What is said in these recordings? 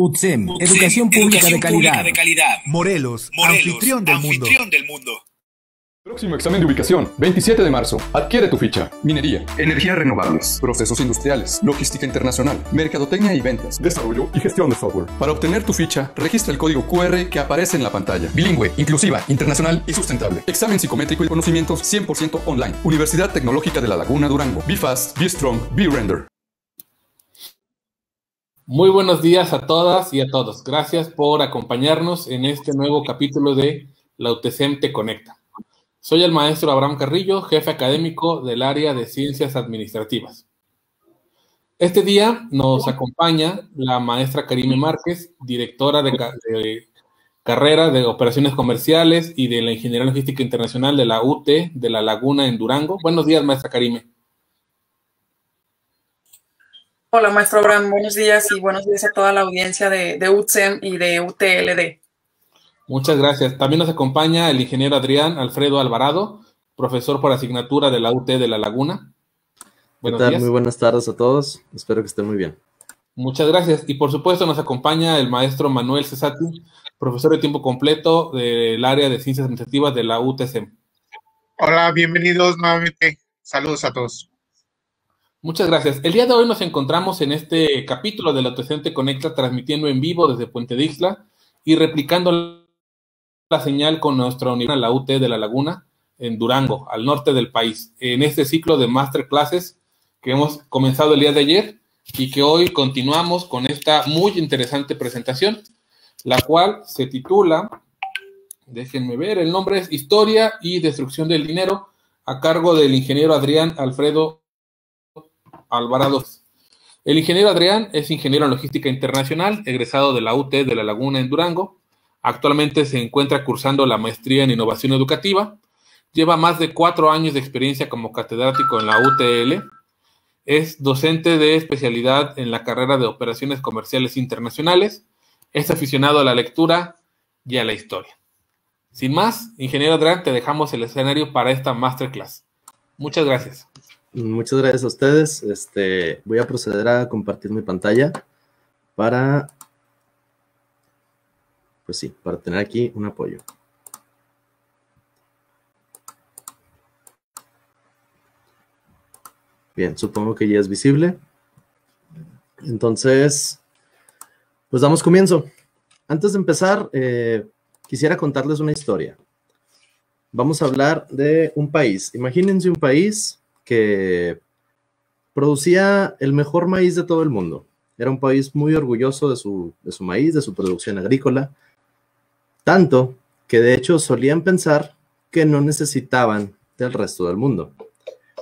UTSEM, Educación Pública de Calidad. Morelos, anfitrión del mundo. Próximo examen de ubicación, 27 de marzo. Adquiere tu ficha. Minería, energías renovables, procesos industriales, logística internacional, mercadotecnia y ventas, desarrollo y gestión de software. Para obtener tu ficha, registra el código QR que aparece en la pantalla. Bilingüe, inclusiva, internacional y sustentable. Examen psicométrico y conocimientos 100% online. Universidad Tecnológica de La Laguna, Durango. Be fast, be strong, be render. Muy buenos días a todas y a todos. Gracias por acompañarnos en este nuevo capítulo de la UTSEM Te Conecta. Soy el maestro Abraham Carrillo, jefe académico del área de Ciencias Administrativas. Este día nos acompaña la maestra Karime Márquez, directora de carrera de Operaciones Comerciales y de la Ingeniería Logística Internacional de la UT de La Laguna en Durango. Buenos días, maestra Karime. Hola, maestro Abraham. Buenos días y buenos días a toda la audiencia de UTSEM y de UTLD. Muchas gracias. También nos acompaña el ingeniero Adrián Alfredo Alvarado, profesor por asignatura de la UT de La Laguna. Buenos días. Muy buenas tardes a todos. Espero que estén muy bien. Muchas gracias. Y por supuesto nos acompaña el maestro Manuel Cesati, profesor de tiempo completo del área de Ciencias Administrativas de la UTSEM. Hola, bienvenidos nuevamente. Saludos a todos. Muchas gracias. El día de hoy nos encontramos en este capítulo de la UTSEM Te Conecta, transmitiendo en vivo desde Puente de Ixtla y replicando la señal con nuestra universidad, la UT de La Laguna, en Durango, al norte del país, en este ciclo de masterclasses que hemos comenzado el día de ayer y que hoy continuamos con esta muy interesante presentación, la cual se titula, déjenme ver, el nombre es Historia y Destrucción del Dinero, a cargo del ingeniero Adrián Alfredo Alvarado. El ingeniero Adrián es ingeniero en logística internacional, egresado de la UT de La Laguna en Durango. Actualmente se encuentra cursando la maestría en innovación educativa. Lleva más de 4 años de experiencia como catedrático en la UTL. Es docente de especialidad en la carrera de Operaciones Comerciales Internacionales. Es aficionado a la lectura y a la historia. Sin más, ingeniero Adrián, te dejamos el escenario para esta masterclass. Muchas gracias. Muchas gracias a ustedes. Voy a proceder a compartir mi pantalla para tener aquí un apoyo. Bien, supongo que ya es visible. Entonces, pues damos comienzo. Antes de empezar, quisiera contarles una historia. Vamos a hablar de un país. Imagínense un país que producía el mejor maíz de todo el mundo. Era un país muy orgulloso de su maíz, de su producción agrícola. Tanto que de hecho solían pensar que no necesitaban del resto del mundo.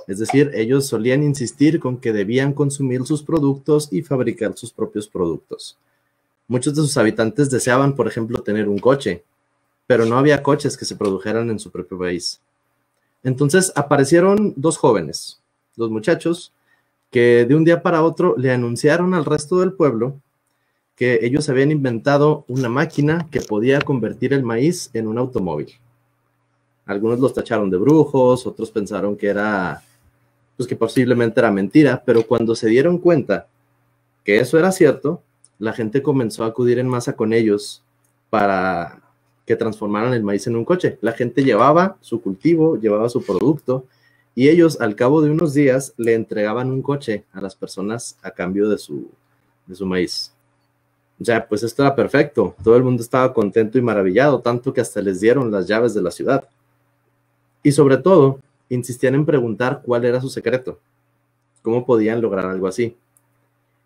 Es decir, ellos solían insistir con que debían consumir sus productos y fabricar sus propios productos. Muchos de sus habitantes deseaban, por ejemplo, tener un coche, pero no había coches que se produjeran en su propio país. Entonces aparecieron 2 jóvenes, 2 muchachos, que de un día para otro le anunciaron al resto del pueblo que ellos habían inventado una máquina que podía convertir el maíz en un automóvil. Algunos los tacharon de brujos, otros pensaron que que posiblemente era mentira, pero cuando se dieron cuenta que eso era cierto, la gente comenzó a acudir en masa con ellos para que transformaran el maíz en un coche. La gente llevaba su cultivo, llevaba su producto, y ellos al cabo de unos días le entregaban un coche a las personas a cambio de su maíz. O sea, pues esto era perfecto. Todo el mundo estaba contento y maravillado, tanto que hasta les dieron las llaves de la ciudad. Y sobre todo, insistían en preguntar cuál era su secreto. ¿Cómo podían lograr algo así?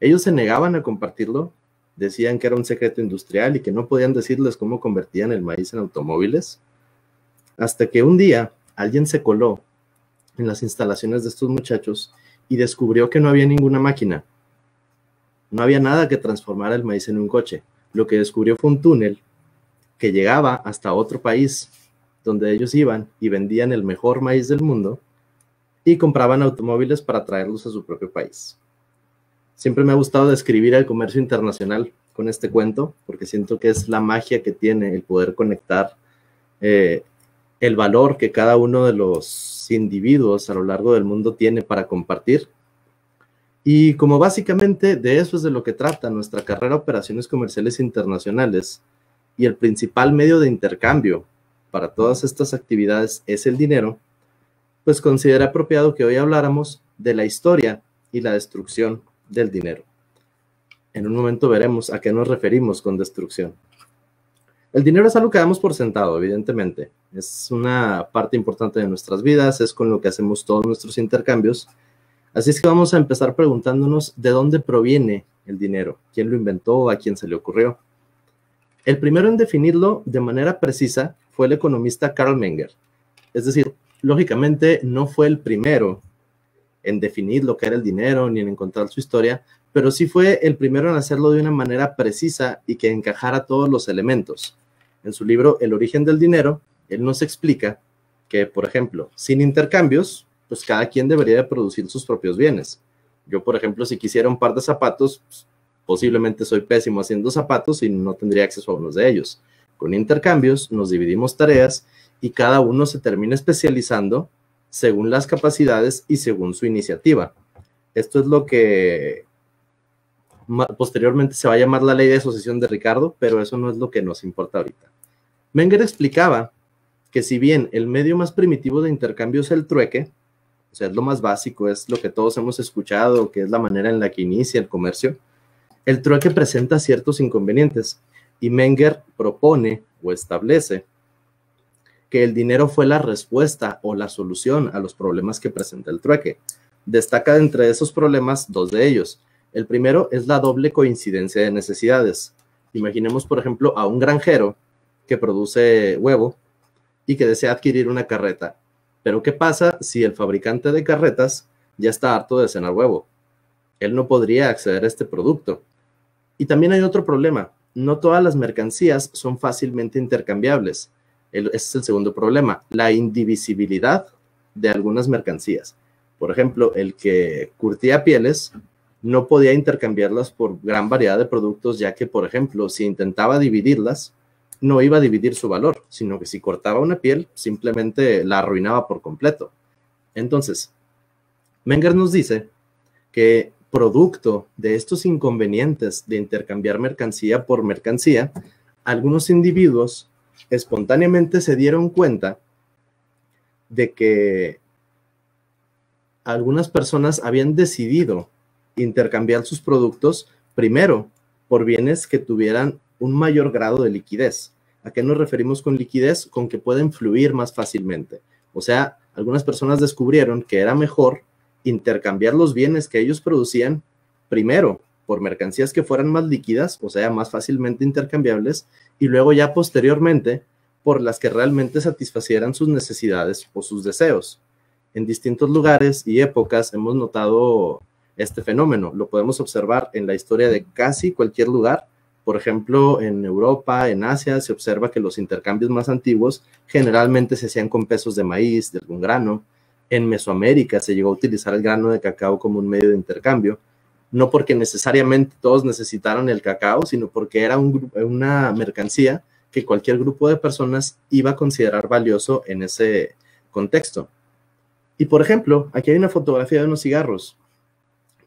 Ellos se negaban a compartirlo, decían que era un secreto industrial y que no podían decirles cómo convertían el maíz en automóviles. Hasta que un día alguien se coló en las instalaciones de estos muchachos y descubrió que no había ninguna máquina. No había nada que transformara el maíz en un coche. Lo que descubrió fue un túnel que llegaba hasta otro país, donde ellos iban y vendían el mejor maíz del mundo y compraban automóviles para traerlos a su propio país. Siempre me ha gustado describir el comercio internacional con este cuento, porque siento que es la magia que tiene el poder conectar el valor que cada uno de los individuos a lo largo del mundo tiene para compartir Y como básicamente de eso es de lo que trata nuestra carrera de Operaciones Comerciales Internacionales, y el principal medio de intercambio para todas estas actividades es el dinero, pues considera apropiado que hoy habláramos de la historia y la destrucción del dinero. En un momento veremos a qué nos referimos con destrucción. El dinero es algo que damos por sentado, evidentemente. Es una parte importante de nuestras vidas, es con lo que hacemos todos nuestros intercambios. Así es que vamos a empezar preguntándonos de dónde proviene el dinero, quién lo inventó, a quién se le ocurrió. El primero en definirlo de manera precisa fue el economista Carl Menger. Es decir, lógicamente no fue el primero en definir lo que era el dinero ni en encontrar su historia, pero sí fue el primero en hacerlo de una manera precisa y que encajara todos los elementos. En su libro El origen del dinero, él nos explica que, por ejemplo, sin intercambios, pues cada quien debería de producir sus propios bienes. Yo, por ejemplo, si quisiera un par de zapatos, pues, posiblemente soy pésimo haciendo zapatos y no tendría acceso a unos de ellos. Con intercambios nos dividimos tareas y cada uno se termina especializando según las capacidades y según su iniciativa. Esto es lo que posteriormente se va a llamar la ley de asociación de Ricardo, pero eso no es lo que nos importa ahorita. Menger explicaba que si bien el medio más primitivo de intercambio es el trueque, o sea, es lo más básico, es lo que todos hemos escuchado, que es la manera en la que inicia el comercio, el trueque presenta ciertos inconvenientes y Menger propone o establece que el dinero fue la respuesta o la solución a los problemas que presenta el trueque. Destaca de entre esos problemas dos de ellos. El primero es la doble coincidencia de necesidades. Imaginemos, por ejemplo, a un granjero que produce huevo y que desea adquirir una carreta. Pero ¿qué pasa si el fabricante de carretas ya está harto de cenar huevo? Él no podría acceder a este producto. Y también hay otro problema. No todas las mercancías son fácilmente intercambiables. Ese es el segundo problema, la indivisibilidad de algunas mercancías. Por ejemplo, el que curtía pieles no podía intercambiarlas por gran variedad de productos, ya que, por ejemplo, si intentaba dividirlas, no iba a dividir su valor, sino que si cortaba una piel, simplemente la arruinaba por completo. Entonces, Menger nos dice que producto de estos inconvenientes de intercambiar mercancía por mercancía, algunos individuos espontáneamente se dieron cuenta de que algunas personas habían decidido intercambiar sus productos primero por bienes que tuvieran un mayor grado de liquidez. ¿A qué nos referimos con liquidez? Con que pueden fluir más fácilmente. O sea, algunas personas descubrieron que era mejor intercambiar los bienes que ellos producían primero por mercancías que fueran más líquidas, o sea, más fácilmente intercambiables, y luego ya posteriormente por las que realmente satisfacieran sus necesidades o sus deseos. En distintos lugares y épocas hemos notado este fenómeno. Lo podemos observar en la historia de casi cualquier lugar. Por ejemplo, en Europa, en Asia, se observa que los intercambios más antiguos generalmente se hacían con pesos de maíz, de algún grano. En Mesoamérica se llegó a utilizar el grano de cacao como un medio de intercambio, no porque necesariamente todos necesitaran el cacao, sino porque era una mercancía que cualquier grupo de personas iba a considerar valioso en ese contexto. Y por ejemplo, aquí hay una fotografía de unos cigarros.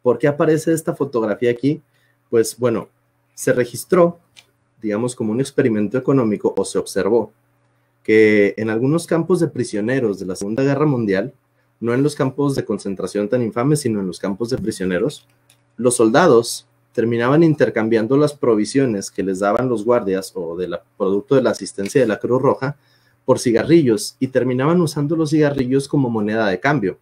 ¿Por qué aparece esta fotografía aquí? Pues bueno, se registró, digamos, como un experimento económico, o se observó que en algunos campos de prisioneros de la Segunda Guerra Mundial, no en los campos de concentración tan infames, sino en los campos de prisioneros, los soldados terminaban intercambiando las provisiones que les daban los guardias o producto de la asistencia de la Cruz Roja por cigarrillos, y terminaban usando los cigarrillos como moneda de cambio.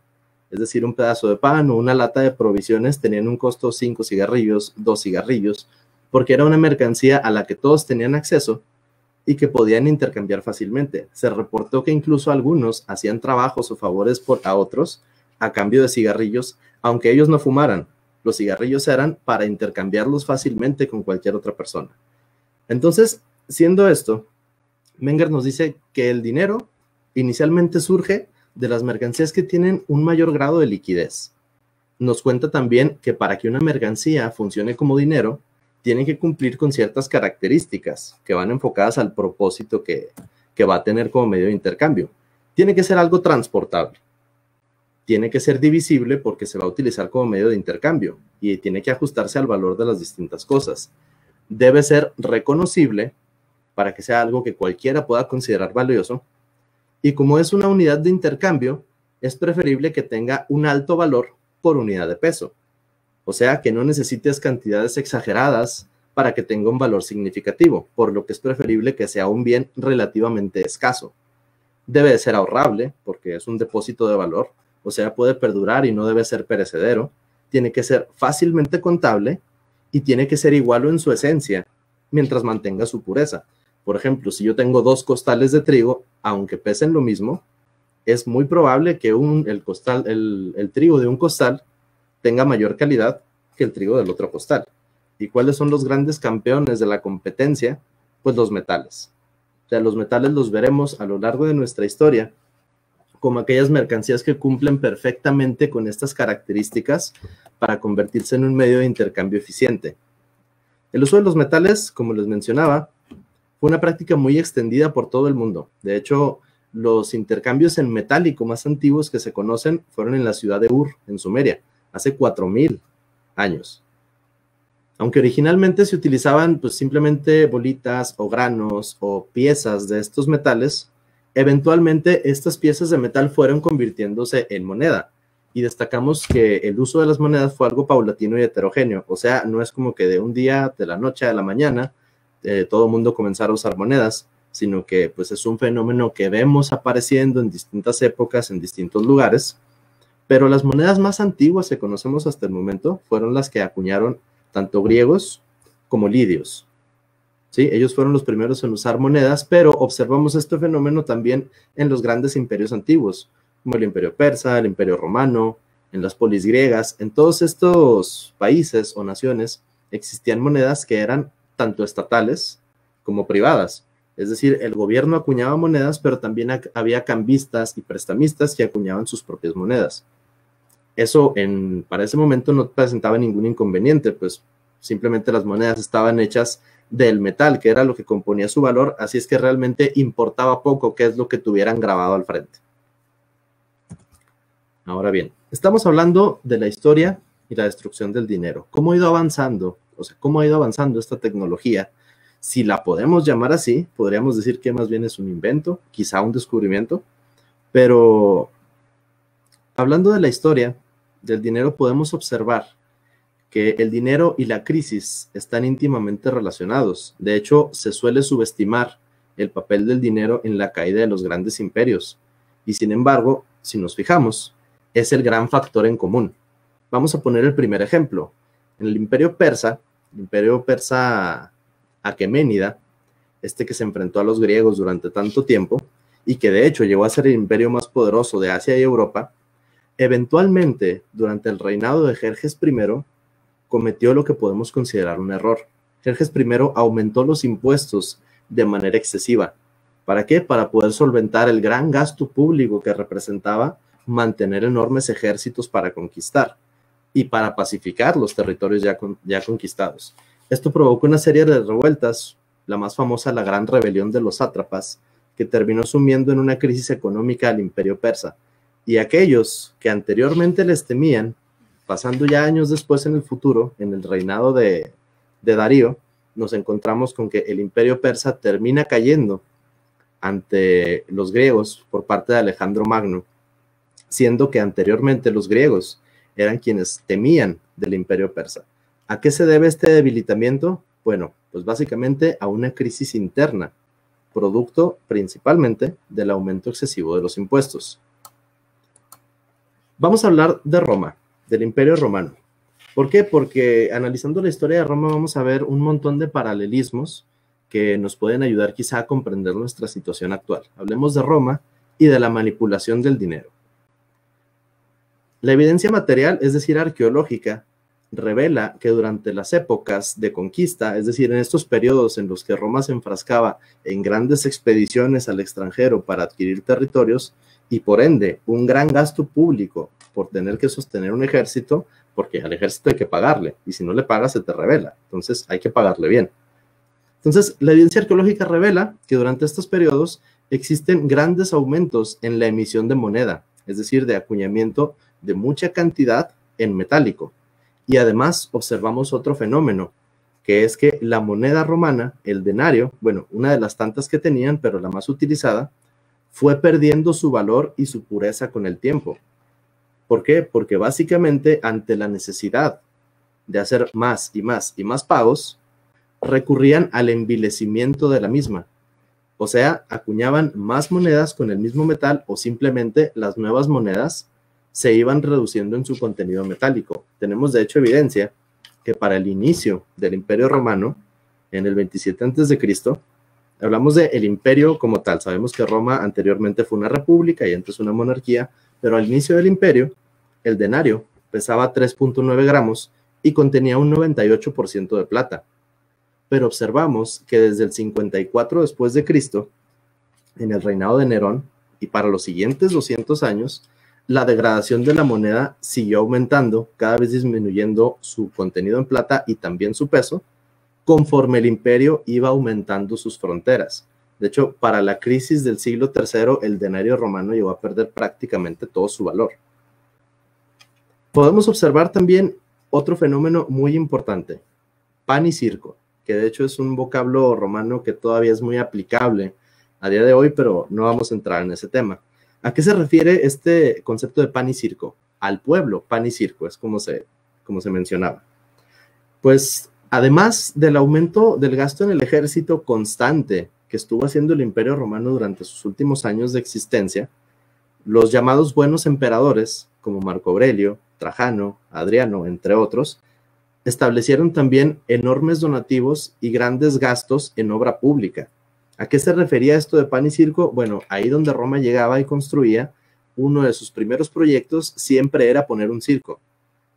Es decir, un pedazo de pan o una lata de provisiones tenían un costo 5 cigarrillos, 2 cigarrillos, porque era una mercancía a la que todos tenían acceso y que podían intercambiar fácilmente. Se reportó que incluso algunos hacían trabajos o favores a otros a cambio de cigarrillos, aunque ellos no fumaran. Los cigarrillos eran para intercambiarlos fácilmente con cualquier otra persona. Entonces, siendo esto, Menger nos dice que el dinero inicialmente surge de las mercancías que tienen un mayor grado de liquidez. Nos cuenta también que para que una mercancía funcione como dinero, tiene que cumplir con ciertas características que van enfocadas al propósito que va a tener como medio de intercambio. Tiene que ser algo transportable. tiene que ser divisible porque se va a utilizar como medio de intercambio y tiene que ajustarse al valor de las distintas cosas. Debe ser reconocible para que sea algo que cualquiera pueda considerar valioso. Y como es una unidad de intercambio, es preferible que tenga un alto valor por unidad de peso. O sea, que no necesites cantidades exageradas para que tenga un valor significativo, por lo que es preferible que sea un bien relativamente escaso. Debe de ser ahorrable, porque es un depósito de valor, o sea, puede perdurar y no debe ser perecedero. Tiene que ser fácilmente contable y tiene que ser igual o en su esencia, mientras mantenga su pureza. Por ejemplo, si yo tengo 2 costales de trigo, aunque pesen lo mismo, es muy probable que el trigo de un costal tenga mayor calidad que el trigo del otro costal. ¿Y cuáles son los grandes campeones de la competencia? Pues los metales. O sea, los metales los veremos a lo largo de nuestra historia como aquellas mercancías que cumplen perfectamente con estas características para convertirse en un medio de intercambio eficiente. El uso de los metales, como les mencionaba, fue una práctica muy extendida por todo el mundo. De hecho, los intercambios en metálico más antiguos que se conocen fueron en la ciudad de Ur, en Sumeria, hace 4000 años. Aunque originalmente se utilizaban pues simplemente bolitas o granos o piezas de estos metales, eventualmente estas piezas de metal fueron convirtiéndose en moneda. Y destacamos que el uso de las monedas fue algo paulatino y heterogéneo. O sea, no es como que de un día, de la noche a la mañana, todo el mundo comenzara a usar monedas, sino que pues es un fenómeno que vemos apareciendo en distintas épocas, en distintos lugares. Pero las monedas más antiguas que conocemos hasta el momento fueron las que acuñaron tanto griegos como lidios. ¿Sí? Ellos fueron los primeros en usar monedas, pero observamos este fenómeno también en los grandes imperios antiguos, como el imperio persa, el imperio romano, en las polis griegas. En todos estos países o naciones existían monedas que eran tanto estatales como privadas. Es decir, el gobierno acuñaba monedas, pero también había cambistas y prestamistas que acuñaban sus propias monedas. Eso para ese momento no presentaba ningún inconveniente, pues simplemente las monedas estaban hechas del metal, que era lo que componía su valor, así es que realmente importaba poco qué es lo que tuvieran grabado al frente. Ahora bien, estamos hablando de la historia y la destrucción del dinero. ¿Cómo ha ido avanzando? O sea, ¿cómo ha ido avanzando esta tecnología? Si la podemos llamar así, podríamos decir que más bien es un invento, quizá un descubrimiento, pero hablando de la historia del dinero, podemos observar que el dinero y la crisis están íntimamente relacionados. De hecho, se suele subestimar el papel del dinero en la caída de los grandes imperios. Y sin embargo, si nos fijamos, es el gran factor en común. Vamos a poner el primer ejemplo. En el imperio persa aqueménida, que se enfrentó a los griegos durante tanto tiempo y que de hecho llegó a ser el imperio más poderoso de Asia y Europa, eventualmente, durante el reinado de Jerjes I, cometió lo que podemos considerar un error. Jerjes I aumentó los impuestos de manera excesiva. ¿Para qué? Para poder solventar el gran gasto público que representaba mantener enormes ejércitos para conquistar y para pacificar los territorios ya conquistados. Esto provocó una serie de revueltas, la más famosa, la Gran Rebelión de los Sátrapas, que terminó sumiendo en una crisis económica al imperio persa. Y aquellos que anteriormente les temían, pasando ya años después en el futuro, en el reinado de Darío, nos encontramos con que el imperio persa termina cayendo ante los griegos por parte de Alejandro Magno, siendo que anteriormente los griegos eran quienes temían del imperio persa. ¿A qué se debe este debilitamiento? Bueno, pues básicamente a una crisis interna, producto principalmente del aumento excesivo de los impuestos. Vamos a hablar de Roma, del Imperio Romano. ¿Por qué? Porque analizando la historia de Roma vamos a ver un montón de paralelismos que nos pueden ayudar quizá a comprender nuestra situación actual. Hablemos de Roma y de la manipulación del dinero. La evidencia material, es decir, arqueológica, revela que durante las épocas de conquista, es decir, en estos periodos en los que Roma se enfrascaba en grandes expediciones al extranjero para adquirir territorios y por ende un gran gasto público por tener que sostener un ejército, porque al ejército hay que pagarle y si no le pagas se te revela, entonces hay que pagarle bien. Entonces, la evidencia arqueológica revela que durante estos periodos existen grandes aumentos en la emisión de moneda, es decir, de acuñamiento de mucha cantidad en metálico. Y además observamos otro fenómeno, que es que la moneda romana, el denario, bueno, una de las tantas que tenían, pero la más utilizada, fue perdiendo su valor y su pureza con el tiempo. ¿Por qué? Porque básicamente ante la necesidad de hacer más y más y más pagos, recurrían al envilecimiento de la misma. O sea, acuñaban más monedas con el mismo metal o simplemente las nuevas monedas se iban reduciendo en su contenido metálico. Tenemos de hecho evidencia que para el inicio del Imperio Romano, en el 27 a.C., hablamos del imperio como tal. Sabemos que Roma anteriormente fue una república y antes una monarquía, pero al inicio del imperio, el denario pesaba 3.9 gramos y contenía un 98% de plata. Pero observamos que desde el 54 después de Cristo, en el reinado de Nerón, y para los siguientes 200 años, la degradación de la moneda siguió aumentando, cada vez disminuyendo su contenido en plata y también su peso, conforme el imperio iba aumentando sus fronteras. De hecho, para la crisis del siglo III, el denario romano llegó a perder prácticamente todo su valor. Podemos observar también otro fenómeno muy importante, pan y circo, que de hecho es un vocablo romano que todavía es muy aplicable a día de hoy, pero no vamos a entrar en ese tema. ¿A qué se refiere este concepto de pan y circo? Al pueblo, pan y circo, es como se mencionaba. Pues además del aumento del gasto en el ejército constante que estuvo haciendo el Imperio Romano durante sus últimos años de existencia, los llamados buenos emperadores, como Marco Aurelio, Trajano, Adriano, entre otros, establecieron también enormes donativos y grandes gastos en obra pública. ¿A qué se refería esto de pan y circo? Bueno, ahí donde Roma llegaba y construía, uno de sus primeros proyectos siempre era poner un circo,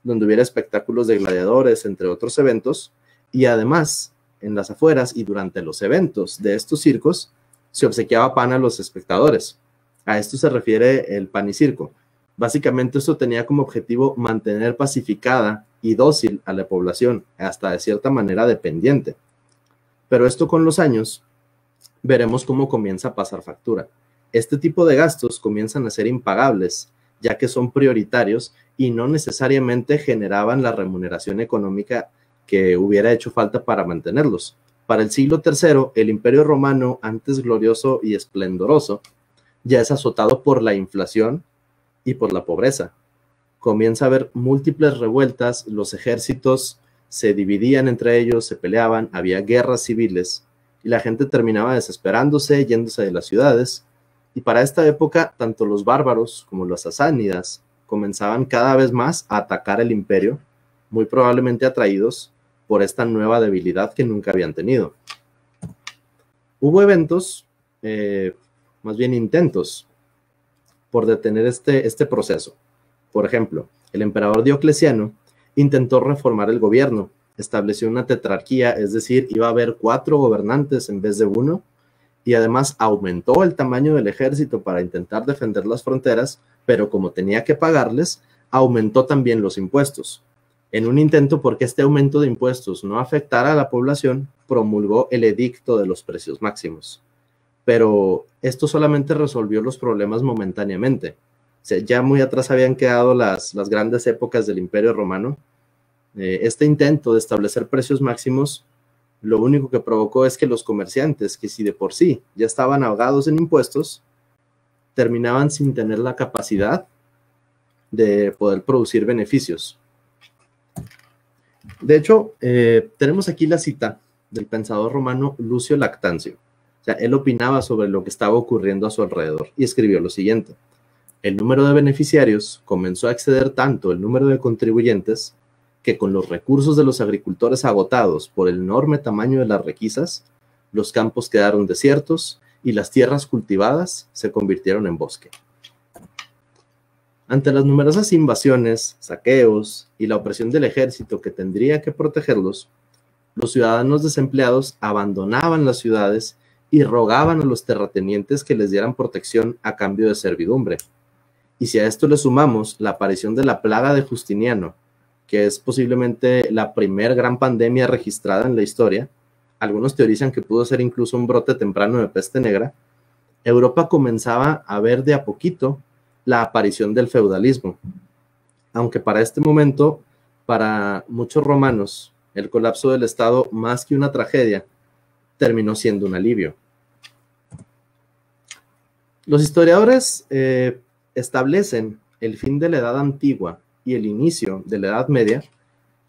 donde hubiera espectáculos de gladiadores, entre otros eventos, y además, en las afueras y durante los eventos de estos circos, se obsequiaba pan a los espectadores. A esto se refiere el pan y circo. Básicamente esto tenía como objetivo mantener pacificada y dócil a la población, hasta de cierta manera dependiente. Pero esto con los años veremos cómo comienza a pasar factura. Este tipo de gastos comienzan a ser impagables, ya que son prioritarios y no necesariamente generaban la remuneración económica que hubiera hecho falta para mantenerlos. Para el siglo III, el Imperio Romano, antes glorioso y esplendoroso, ya es azotado por la inflación y por la pobreza. Comienza a haber múltiples revueltas, los ejércitos se dividían entre ellos, se peleaban, había guerras civiles, y la gente terminaba desesperándose, yéndose de las ciudades, y para esta época, tanto los bárbaros como los sasánidas comenzaban cada vez más a atacar el imperio, muy probablemente atraídos por esta nueva debilidad que nunca habían tenido. Hubo eventos, más bien intentos, por detener este proceso. Por ejemplo, el emperador Diocleciano intentó reformar el gobierno, estableció una tetrarquía, es decir, iba a haber 4 gobernantes en vez de 1, y además aumentó el tamaño del ejército para intentar defender las fronteras, pero como tenía que pagarles, aumentó también los impuestos. En un intento porque este aumento de impuestos no afectara a la población, promulgó el edicto de los precios máximos. Pero esto solamente resolvió los problemas momentáneamente. O sea, ya muy atrás habían quedado las grandes épocas del Imperio Romano. Este intento de establecer precios máximos, lo único que provocó es que los comerciantes, que si de por sí ya estaban ahogados en impuestos, terminaban sin tener la capacidad de poder producir beneficios. De hecho, tenemos aquí la cita del pensador romano Lucio Lactancio. O sea, él opinaba sobre lo que estaba ocurriendo a su alrededor y escribió lo siguiente: el número de beneficiarios comenzó a exceder tanto el número de contribuyentes que con los recursos de los agricultores agotados por el enorme tamaño de las requisas, los campos quedaron desiertos y las tierras cultivadas se convirtieron en bosque. Ante las numerosas invasiones, saqueos y la opresión del ejército que tendría que protegerlos, los ciudadanos desempleados abandonaban las ciudades y rogaban a los terratenientes que les dieran protección a cambio de servidumbre. Y si a esto le sumamos la aparición de la plaga de Justiniano, que es posiblemente la primer gran pandemia registrada en la historia, algunos teorizan que pudo ser incluso un brote temprano de peste negra, Europa comenzaba a ver de a poquito la aparición del feudalismo. Aunque para este momento, para muchos romanos, el colapso del Estado, más que una tragedia, terminó siendo un alivio. Los historiadores establecen el fin de la Edad Antigua y el inicio de la Edad Media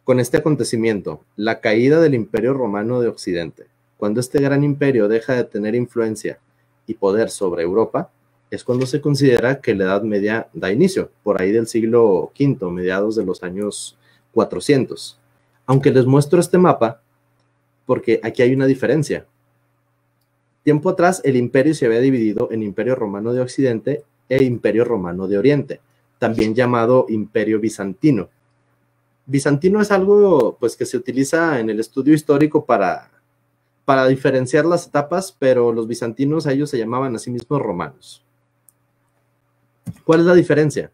con este acontecimiento, la caída del Imperio Romano de Occidente. Cuando este gran imperio deja de tener influencia y poder sobre Europa, es cuando se considera que la Edad Media da inicio, por ahí del siglo V, mediados de los años 400. Aunque les muestro este mapa, porque aquí hay una diferencia. Tiempo atrás, el imperio se había dividido en Imperio Romano de Occidente e Imperio Romano de Oriente, también llamado Imperio Bizantino. Bizantino es algo pues, que se utiliza en el estudio histórico para diferenciar las etapas, pero los bizantinos a ellos se llamaban a sí mismos romanos. ¿Cuál es la diferencia?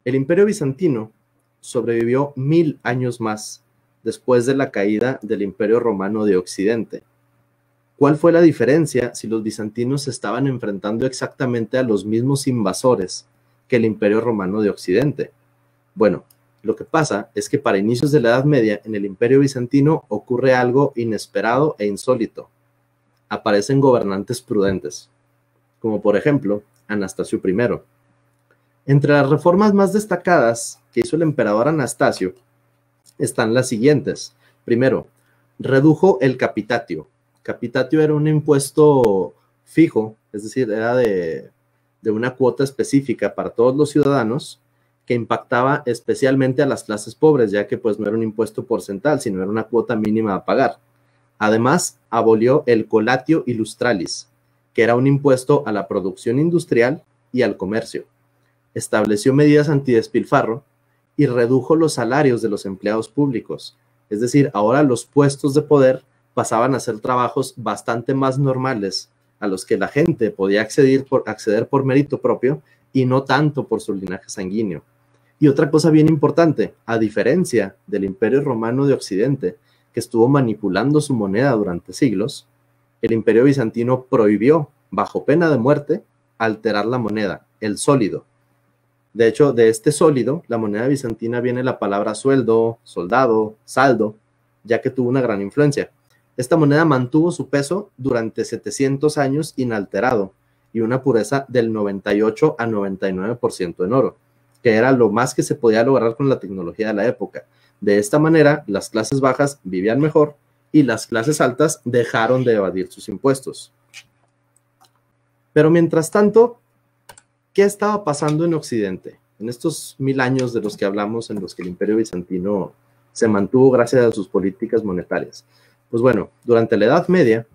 El Imperio Bizantino sobrevivió 1000 años más después de la caída del Imperio Romano de Occidente. ¿Cuál fue la diferencia si los bizantinos se estaban enfrentando exactamente a los mismos invasores que el Imperio Romano de Occidente? Bueno, lo que pasa es que para inicios de la Edad Media, en el Imperio Bizantino ocurre algo inesperado e insólito. Aparecen gobernantes prudentes, como por ejemplo Anastasio I. Entre las reformas más destacadas que hizo el emperador Anastasio están las siguientes. Primero, redujo el capitatio. Capitatio era un impuesto fijo, es decir, era de una cuota específica para todos los ciudadanos, que impactaba especialmente a las clases pobres, ya que pues no era un impuesto porcentual, sino era una cuota mínima a pagar. Además, abolió el colatio illustralis, que era un impuesto a la producción industrial y al comercio. Estableció medidas antidespilfarro y redujo los salarios de los empleados públicos. Es decir, ahora los puestos de poder pasaban a ser trabajos bastante más normales a los que la gente podía acceder por mérito propio y no tanto por su linaje sanguíneo. Y otra cosa bien importante, a diferencia del Imperio Romano de Occidente, que estuvo manipulando su moneda durante siglos, el Imperio Bizantino prohibió, bajo pena de muerte, alterar la moneda, el sólido. De hecho, de este sólido, la moneda bizantina viene la palabra sueldo, soldado, saldo, ya que tuvo una gran influencia. Esta moneda mantuvo su peso durante 700 años inalterado y una pureza del 98 a 99% en oro, que era lo más que se podía lograr con la tecnología de la época. De esta manera, las clases bajas vivían mejor y las clases altas dejaron de evadir sus impuestos. Pero mientras tanto, ¿qué estaba pasando en Occidente? En estos 1000 años de los que hablamos, en los que el Imperio Bizantino se mantuvo gracias a sus políticas monetarias. Pues bueno, durante la Edad Media,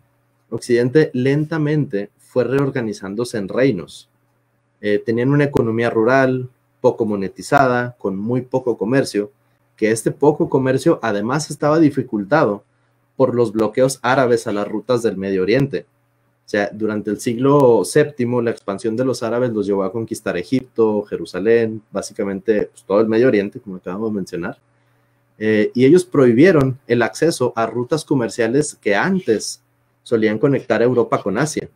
Occidente lentamente fue reorganizándose en reinos. Tenían una economía rural, poco monetizada, con muy poco comercio, que este poco comercio además estaba dificultado por los bloqueos árabes a las rutas del Medio Oriente. O sea, durante el siglo VII, la expansión de los árabes los llevó a conquistar Egipto, Jerusalén, básicamente pues, todo el Medio Oriente, como acabamos de mencionar. Y ellos prohibieron el acceso a rutas comerciales que antes solían conectar a Europa con Asia.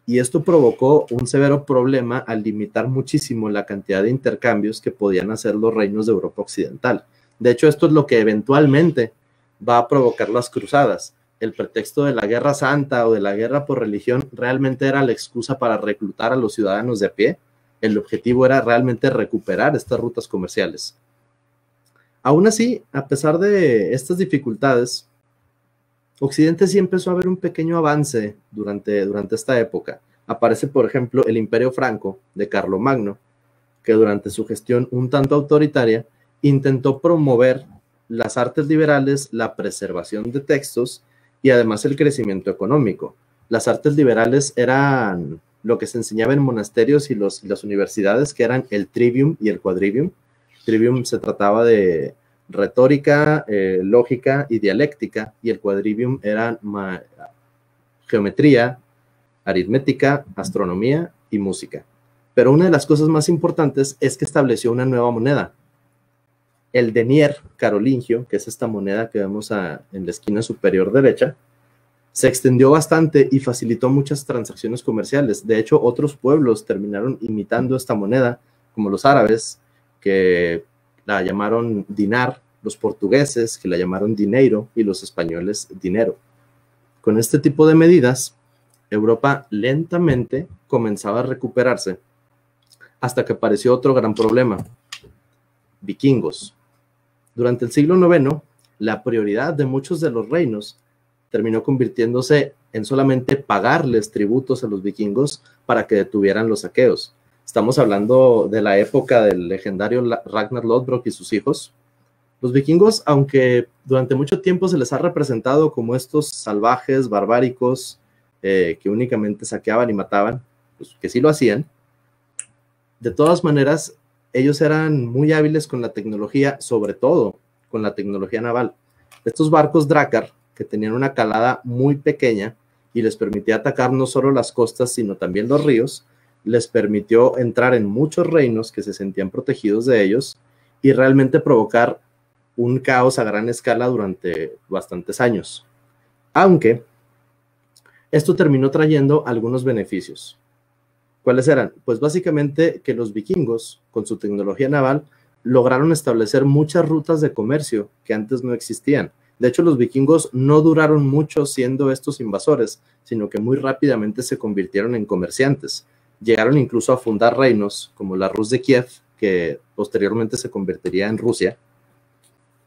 Y esto provocó un severo problema al limitar muchísimo la cantidad de intercambios que podían hacer los reinos de Europa Occidental. De hecho, esto es lo que eventualmente va a provocar las cruzadas. El pretexto de la Guerra Santa o de la guerra por religión realmente era la excusa para reclutar a los ciudadanos de a pie. El objetivo era realmente recuperar estas rutas comerciales. Aún así, a pesar de estas dificultades, Occidente sí empezó a ver un pequeño avance durante esta época. Aparece, por ejemplo, el Imperio Franco de Carlomagno, que durante su gestión un tanto autoritaria intentó promover las artes liberales, la preservación de textos y además el crecimiento económico. Las artes liberales eran lo que se enseñaba en monasterios y las universidades, que eran el trivium y el quadrivium. Trivium se trataba de retórica, lógica y dialéctica, y el quadrivium era geometría, aritmética, astronomía y música. Pero una de las cosas más importantes es que estableció una nueva moneda, el denier carolingio, que es esta moneda que vemos en la esquina superior derecha. Se extendió bastante y facilitó muchas transacciones comerciales. De hecho, otros pueblos terminaron imitando esta moneda como los árabes, que la llamaron dinar, los portugueses, que la llamaron dinero, y los españoles dinero. Con este tipo de medidas, Europa lentamente comenzaba a recuperarse hasta que apareció otro gran problema: vikingos. Durante el siglo IX, la prioridad de muchos de los reinos terminó convirtiéndose en solamente pagarles tributos a los vikingos para que detuvieran los saqueos. Estamos hablando de la época del legendario Ragnar Lodbrok y sus hijos. Los vikingos, aunque durante mucho tiempo se les ha representado como estos salvajes, barbáricos, que únicamente saqueaban y mataban, pues que sí lo hacían, de todas maneras, ellos eran muy hábiles con la tecnología, sobre todo con la tecnología naval. Estos barcos Drakkar, que tenían una calada muy pequeña y les permitía atacar no solo las costas, sino también los ríos, les permitió entrar en muchos reinos que se sentían protegidos de ellos y realmente provocar un caos a gran escala durante bastantes años. Aunque esto terminó trayendo algunos beneficios. ¿Cuáles eran? Pues básicamente que los vikingos, con su tecnología naval, lograron establecer muchas rutas de comercio que antes no existían. De hecho, los vikingos no duraron mucho siendo estos invasores, sino que muy rápidamente se convirtieron en comerciantes. Llegaron incluso a fundar reinos como la Rus de Kiev, que posteriormente se convertiría en Rusia.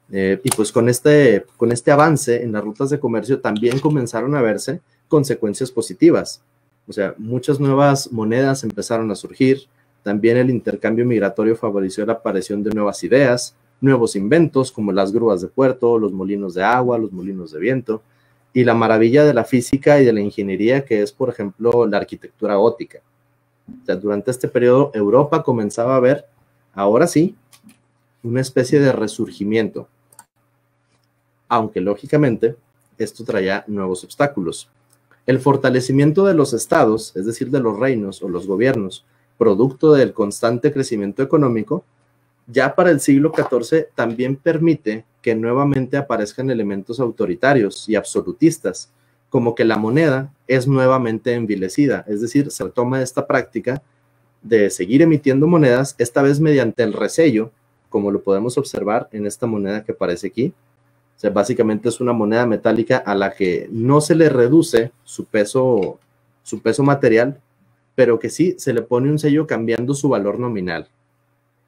Y pues con este avance en las rutas de comercio también comenzaron a verse consecuencias positivas. O sea, muchas nuevas monedas empezaron a surgir. También el intercambio migratorio favoreció la aparición de nuevas ideas, nuevos inventos como las grúas de puerto, los molinos de agua, los molinos de viento, y la maravilla de la física y de la ingeniería que es, por ejemplo, la arquitectura gótica. O sea, durante este periodo Europa comenzaba a ver, ahora sí, una especie de resurgimiento. Aunque lógicamente esto traía nuevos obstáculos. El fortalecimiento de los estados, es decir, de los reinos o los gobiernos, producto del constante crecimiento económico, ya para el siglo XIV también permite que nuevamente aparezcan elementos autoritarios y absolutistas, como que la moneda es nuevamente envilecida, es decir, se retoma esta práctica de seguir emitiendo monedas, esta vez mediante el resello, como lo podemos observar en esta moneda que aparece aquí. O sea, básicamente es una moneda metálica a la que no se le reduce su peso material, pero que sí se le pone un sello cambiando su valor nominal.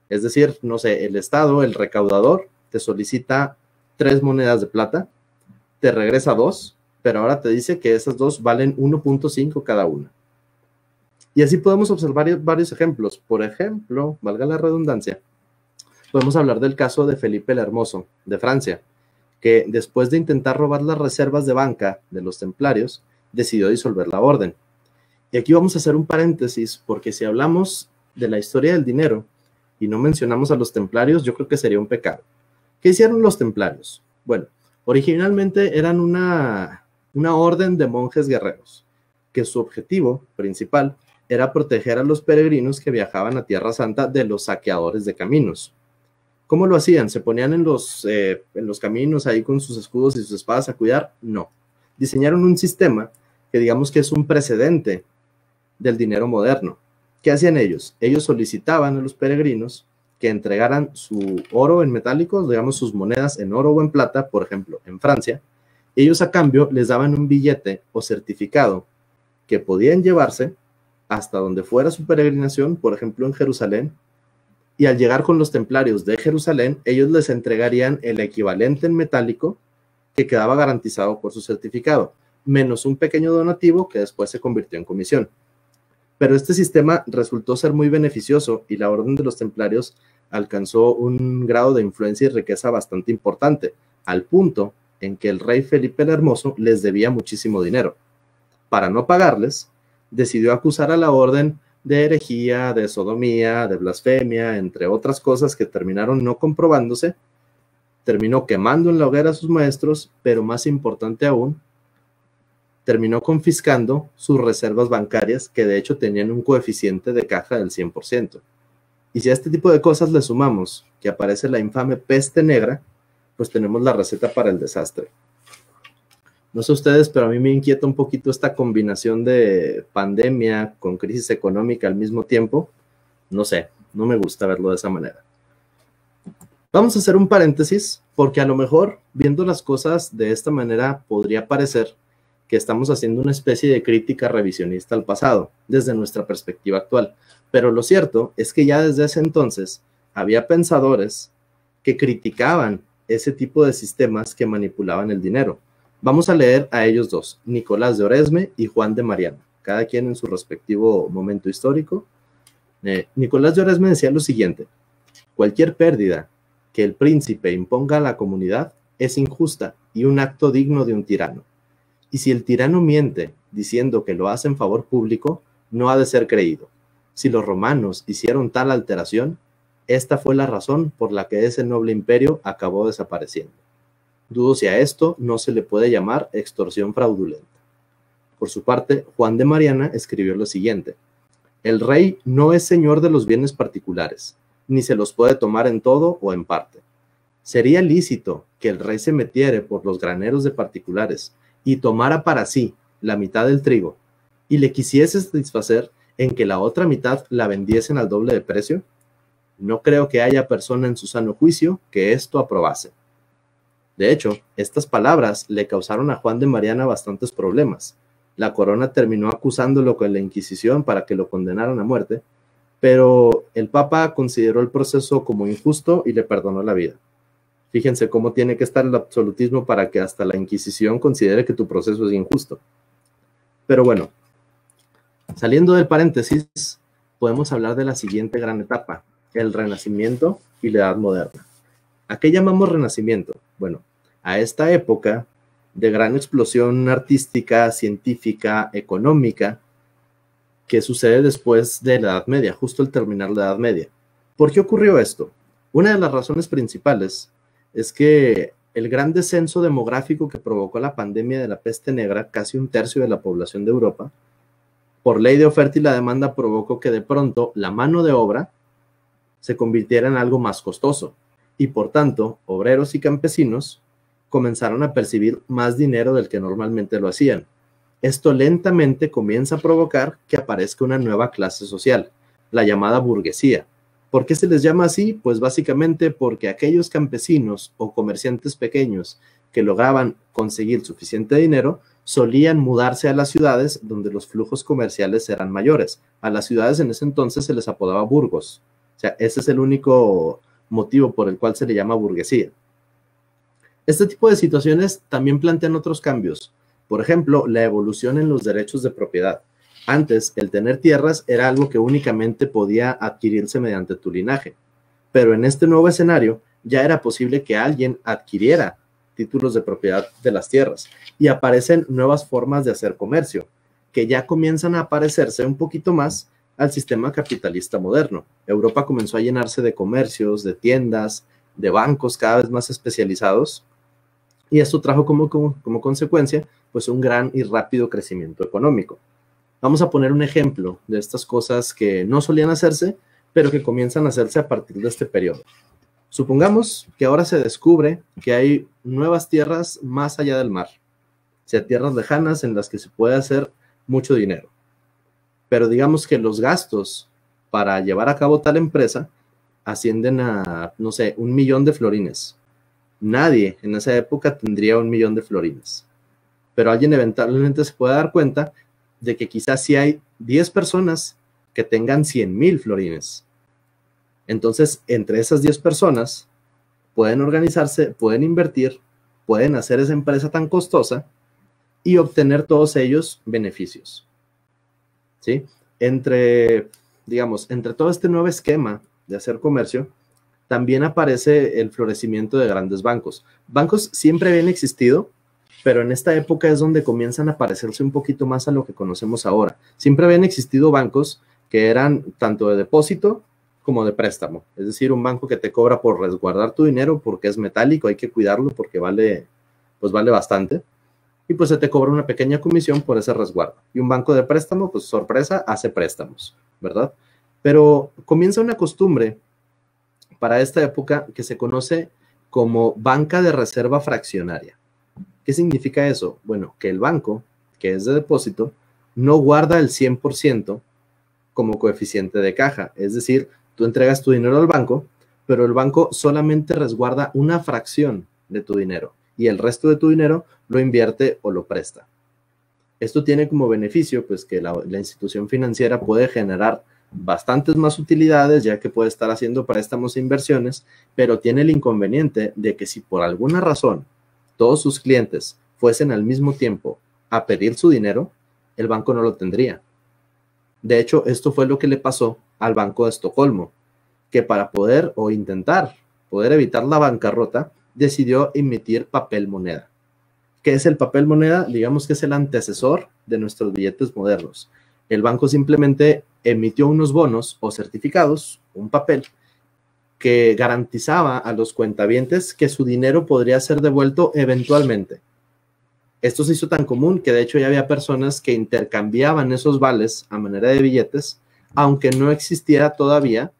Es decir, no sé, el Estado, el recaudador, te solicita 3 monedas de plata, te regresa 2, pero ahora te dice que esas 2 valen 1.5 cada una. Y así podemos observar varios ejemplos. Por ejemplo, valga la redundancia, podemos hablar del caso de Felipe el Hermoso, de Francia, que después de intentar robar las reservas de banca de los templarios, decidió disolver la orden. Y aquí vamos a hacer un paréntesis, porque si hablamos de la historia del dinero y no mencionamos a los templarios, yo creo que sería un pecado. ¿Qué hicieron los templarios? Bueno, originalmente eran una orden de monjes guerreros, que su objetivo principal era proteger a los peregrinos que viajaban a Tierra Santa de los saqueadores de caminos. ¿Cómo lo hacían? ¿Se ponían en los caminos ahí con sus escudos y sus espadas a cuidar? No. Diseñaron un sistema que digamos que es un precedente del dinero moderno. ¿Qué hacían ellos? Ellos solicitaban a los peregrinos que entregaran su oro en metálicos, digamos sus monedas en oro o en plata, por ejemplo, en Francia. Ellos a cambio les daban un billete o certificado que podían llevarse hasta donde fuera su peregrinación, por ejemplo en Jerusalén, y al llegar con los templarios de Jerusalén, ellos les entregarían el equivalente en metálico que quedaba garantizado por su certificado, menos un pequeño donativo que después se convirtió en comisión. Pero este sistema resultó ser muy beneficioso y la orden de los templarios alcanzó un grado de influencia y riqueza bastante importante, al punto en que el rey Felipe el Hermoso les debía muchísimo dinero. Para no pagarles, decidió acusar a la orden de herejía, de sodomía, de blasfemia, entre otras cosas que terminaron no comprobándose. Terminó quemando en la hoguera a sus maestros, pero más importante aún, terminó confiscando sus reservas bancarias, que de hecho tenían un coeficiente de caja del 100%. Y si a este tipo de cosas le sumamos que aparece la infame peste negra, pues tenemos la receta para el desastre. No sé ustedes, pero a mí me inquieta un poquito esta combinación de pandemia con crisis económica al mismo tiempo. No sé, No me gusta verlo de esa manera. Vamos a hacer un paréntesis porque a lo mejor viendo las cosas de esta manera podría parecer que estamos haciendo una especie de crítica revisionista al pasado desde nuestra perspectiva actual. Pero lo cierto es que ya desde ese entonces había pensadores que criticaban ese tipo de sistemas que manipulaban el dinero. Vamos a leer a ellos dos, Nicolás de Oresme y Juan de Mariana, cada quien en su respectivo momento histórico. Nicolás de Oresme decía lo siguiente: cualquier pérdida que el príncipe imponga a la comunidad es injusta y un acto digno de un tirano. Y si el tirano miente diciendo que lo hace en favor público, no ha de ser creído. Si los romanos hicieron tal alteración, esta fue la razón por la que ese noble imperio acabó desapareciendo. Dudo si a esto no se le puede llamar extorsión fraudulenta. Por su parte, Juan de Mariana escribió lo siguiente: el rey no es señor de los bienes particulares, ni se los puede tomar en todo o en parte. Sería lícito que el rey se metiere por los graneros de particulares y tomara para sí la mitad del trigo, y le quisiese satisfacer en que la otra mitad la vendiesen al doble de precio. No creo que haya persona en su sano juicio que esto aprobase. De hecho, estas palabras le causaron a Juan de Mariana bastantes problemas. La corona terminó acusándolo con la Inquisición para que lo condenaran a muerte, pero el Papa consideró el proceso como injusto y le perdonó la vida. Fíjense cómo tiene que estar el absolutismo para que hasta la Inquisición considere que tu proceso es injusto. Pero bueno, saliendo del paréntesis, podemos hablar de la siguiente gran etapa, el Renacimiento y la Edad Moderna. ¿A qué llamamos Renacimiento? Bueno, a esta época de gran explosión artística, científica, económica, que sucede después de la Edad Media, justo al terminar la Edad Media. ¿Por qué ocurrió esto? Una de las razones principales es que el gran descenso demográfico que provocó la pandemia de la peste negra, casi un tercio de la población de Europa, por ley de oferta y la demanda provocó que de pronto la mano de obra se convirtiera en algo más costoso y por tanto obreros y campesinos comenzaron a percibir más dinero del que normalmente lo hacían. Esto lentamente comienza a provocar que aparezca una nueva clase social, la llamada burguesía. ¿Por qué se les llama así? Pues básicamente porque aquellos campesinos o comerciantes pequeños que lograban conseguir suficiente dinero solían mudarse a las ciudades donde los flujos comerciales eran mayores. A las ciudades en ese entonces se les apodaba burgos. O sea, ese es el único motivo por el cual se le llama burguesía. Este tipo de situaciones también plantean otros cambios. Por ejemplo, la evolución en los derechos de propiedad. Antes, el tener tierras era algo que únicamente podía adquirirse mediante tu linaje. Pero en este nuevo escenario, ya era posible que alguien adquiriera títulos de propiedad de las tierras. Y aparecen nuevas formas de hacer comercio, que ya comienzan a parecerse un poquito más al sistema capitalista moderno. Europa comenzó a llenarse de comercios, de tiendas, de bancos cada vez más especializados, y esto trajo como consecuencia pues un gran y rápido crecimiento económico. Vamos a poner un ejemplo de estas cosas que no solían hacerse, pero que comienzan a hacerse a partir de este periodo. Supongamos que ahora se descubre que hay nuevas tierras más allá del mar, o sea, tierras lejanas en las que se puede hacer mucho dinero. Pero digamos que los gastos para llevar a cabo tal empresa ascienden a, no sé, 1 millón de florines. Nadie en esa época tendría 1 millón de florines. Pero alguien eventualmente se puede dar cuenta de que quizás sí hay 10 personas que tengan 100,000 florines. Entonces, entre esas 10 personas pueden organizarse, pueden invertir, pueden hacer esa empresa tan costosa y obtener todos ellos beneficios. ¿Sí? Entre todo este nuevo esquema de hacer comercio, también aparece el florecimiento de grandes bancos. Bancos siempre habían existido, pero en esta época es donde comienzan a parecerse un poquito más a lo que conocemos ahora. Siempre habían existido bancos que eran tanto de depósito como de préstamo. Es decir, un banco que te cobra por resguardar tu dinero porque es metálico, hay que cuidarlo porque vale bastante. Y pues se te cobra una pequeña comisión por ese resguardo. Y un banco de préstamo, pues sorpresa, hace préstamos, ¿verdad? Pero comienza una costumbre para esta época que se conoce como banca de reserva fraccionaria. ¿Qué significa eso? Bueno, que el banco, que es de depósito, no guarda el 100% como coeficiente de caja. Es decir, tú entregas tu dinero al banco, pero el banco solamente resguarda una fracción de tu dinero y el resto de tu dinero lo invierte o lo presta. Esto tiene como beneficio pues que la institución financiera puede generar bastantes más utilidades, ya que puede estar haciendo préstamos e inversiones, pero tiene el inconveniente de que si por alguna razón todos sus clientes fuesen al mismo tiempo a pedir su dinero, el banco no lo tendría. De hecho, esto fue lo que le pasó al Banco de Estocolmo, que para poder o intentar poder evitar la bancarrota, decidió emitir papel moneda. ¿Qué es el papel moneda? Digamos que es el antecesor de nuestros billetes modernos. El banco simplemente emitió unos bonos o certificados, un papel, que garantizaba a los cuentavientes que su dinero podría ser devuelto eventualmente. Esto se hizo tan común que de hecho ya había personas que intercambiaban esos vales a manera de billetes, aunque no existiera todavía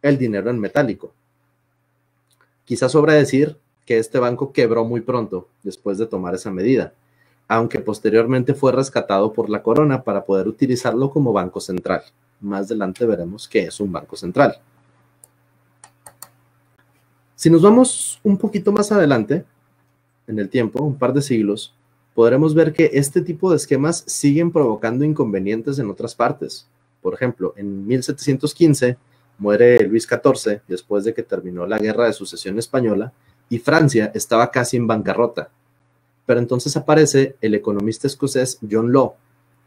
el dinero en metálico. Quizás sobra decir que este banco quebró muy pronto después de tomar esa medida, aunque posteriormente fue rescatado por la corona para poder utilizarlo como banco central. Más adelante veremos qué es un banco central. Si nos vamos un poquito más adelante en el tiempo, un par de siglos, podremos ver que este tipo de esquemas siguen provocando inconvenientes en otras partes. Por ejemplo, en 1715 muere Luis XIV después de que terminó la Guerra de Sucesión Española y Francia estaba casi en bancarrota. Pero entonces aparece el economista escocés John Law,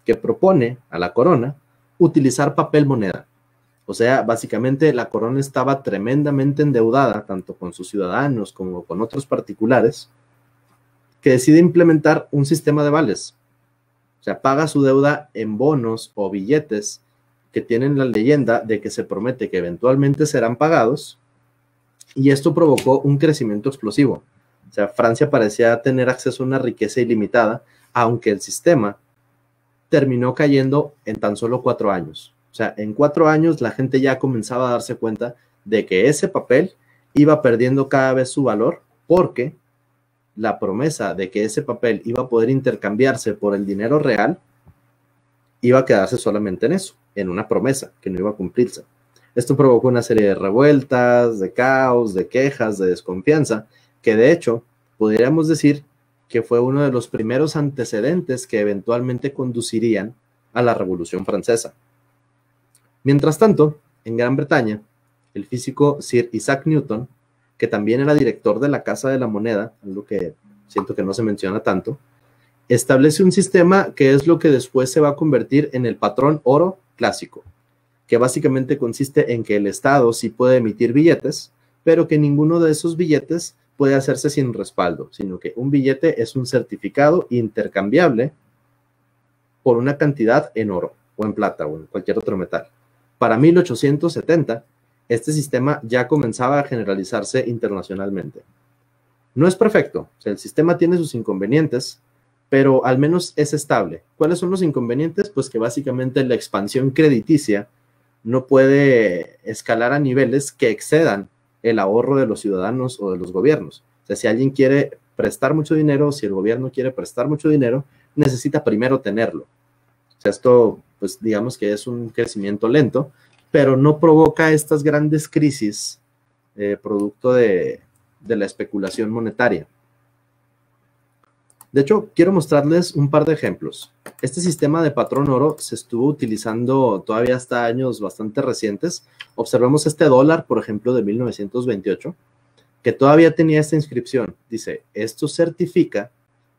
que propone a la corona utilizar papel moneda. O sea, básicamente la corona estaba tremendamente endeudada, tanto con sus ciudadanos como con otros particulares, que decide implementar un sistema de vales. O sea, paga su deuda en bonos o billetes que tienen la leyenda de que se promete que eventualmente serán pagados, y esto provocó un crecimiento explosivo. O sea, Francia parecía tener acceso a una riqueza ilimitada, aunque el sistema terminó cayendo en tan solo 4 años. O sea, en 4 años la gente ya comenzaba a darse cuenta de que ese papel iba perdiendo cada vez su valor, porque la promesa de que ese papel iba a poder intercambiarse por el dinero real iba a quedarse solamente en eso, en una promesa que no iba a cumplirse. Esto provocó una serie de revueltas, de caos, de quejas, de desconfianza, que de hecho podríamos decir que fue uno de los primeros antecedentes que eventualmente conducirían a la Revolución Francesa. Mientras tanto, en Gran Bretaña, el físico Sir Isaac Newton, que también era director de la Casa de la Moneda, algo que siento que no se menciona tanto, establece un sistema que es lo que después se va a convertir en el patrón oro clásico, que básicamente consiste en que el Estado sí puede emitir billetes, pero que ninguno de esos billetes puede hacerse sin respaldo, sino que un billete es un certificado intercambiable por una cantidad en oro, o en plata, o en cualquier otro metal. Para 1870, este sistema ya comenzaba a generalizarse internacionalmente. No es perfecto, o sea, el sistema tiene sus inconvenientes, pero al menos es estable. ¿Cuáles son los inconvenientes? Pues que básicamente la expansión crediticia no puede escalar a niveles que excedan el ahorro de los ciudadanos o de los gobiernos. O sea, si alguien quiere prestar mucho dinero, si el gobierno quiere prestar mucho dinero, necesita primero tenerlo. O sea, esto, pues digamos que es un crecimiento lento, pero no provoca estas grandes crisis producto de la especulación monetaria. De hecho, quiero mostrarles un par de ejemplos. Este sistema de patrón oro se estuvo utilizando todavía hasta años bastante recientes. Observemos este dólar, por ejemplo, de 1928, que todavía tenía esta inscripción. Dice, esto certifica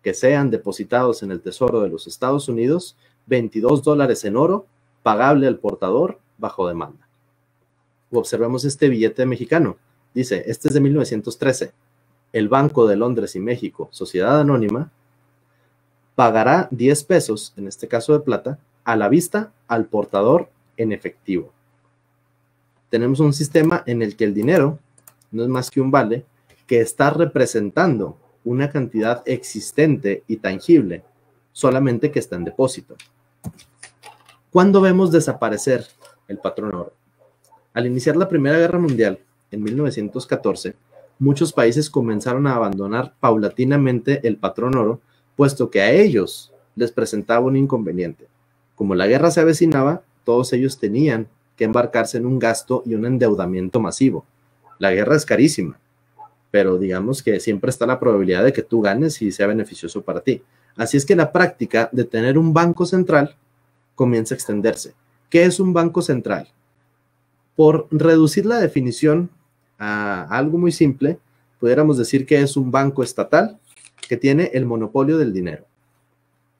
que sean depositados en el Tesoro de los Estados Unidos $22 en oro, pagable al portador bajo demanda. O observemos este billete mexicano. Dice, este es de 1913. El Banco de Londres y México, Sociedad Anónima, pagará 10 pesos, en este caso de plata, a la vista al portador en efectivo. Tenemos un sistema en el que el dinero no es más que un vale que está representando una cantidad existente y tangible, solamente que está en depósito. ¿Cuándo vemos desaparecer el patrón oro? Al iniciar la Primera Guerra Mundial, en 1914, muchos países comenzaron a abandonar paulatinamente el patrón oro, puesto que a ellos les presentaba un inconveniente. Como la guerra se avecinaba, todos ellos tenían que embarcarse en un gasto y un endeudamiento masivo. La guerra es carísima, pero digamos que siempre está la probabilidad de que tú ganes y sea beneficioso para ti. Así es que la práctica de tener un banco central comienza a extenderse. ¿Qué es un banco central? Por reducir la definición a algo muy simple, pudiéramos decir que es un banco estatal que tiene el monopolio del dinero.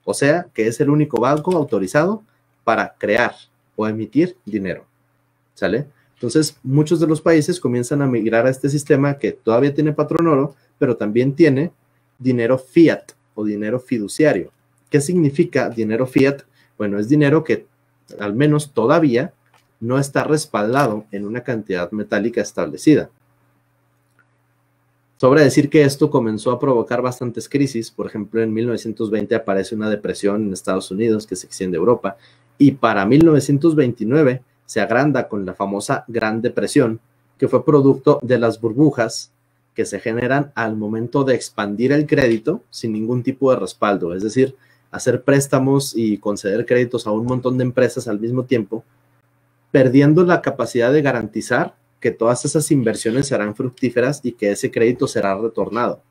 O sea, que es el único banco autorizado para crear o emitir dinero. ¿Sale? Entonces, muchos de los países comienzan a migrar a este sistema que todavía tiene patrón oro, pero también tiene dinero fiat o dinero fiduciario. ¿Qué significa dinero fiat? Bueno, es dinero que al menos todavía no está respaldado en una cantidad metálica establecida. Sobra decir que esto comenzó a provocar bastantes crisis. Por ejemplo, en 1920 aparece una depresión en Estados Unidos que se extiende a Europa, y para 1929 se agranda con la famosa Gran Depresión, que fue producto de las burbujas que se generan al momento de expandir el crédito sin ningún tipo de respaldo, es decir, hacer préstamos y conceder créditos a un montón de empresas al mismo tiempo, perdiendo la capacidad de garantizar que todas esas inversiones serán fructíferas y que ese crédito será retornado.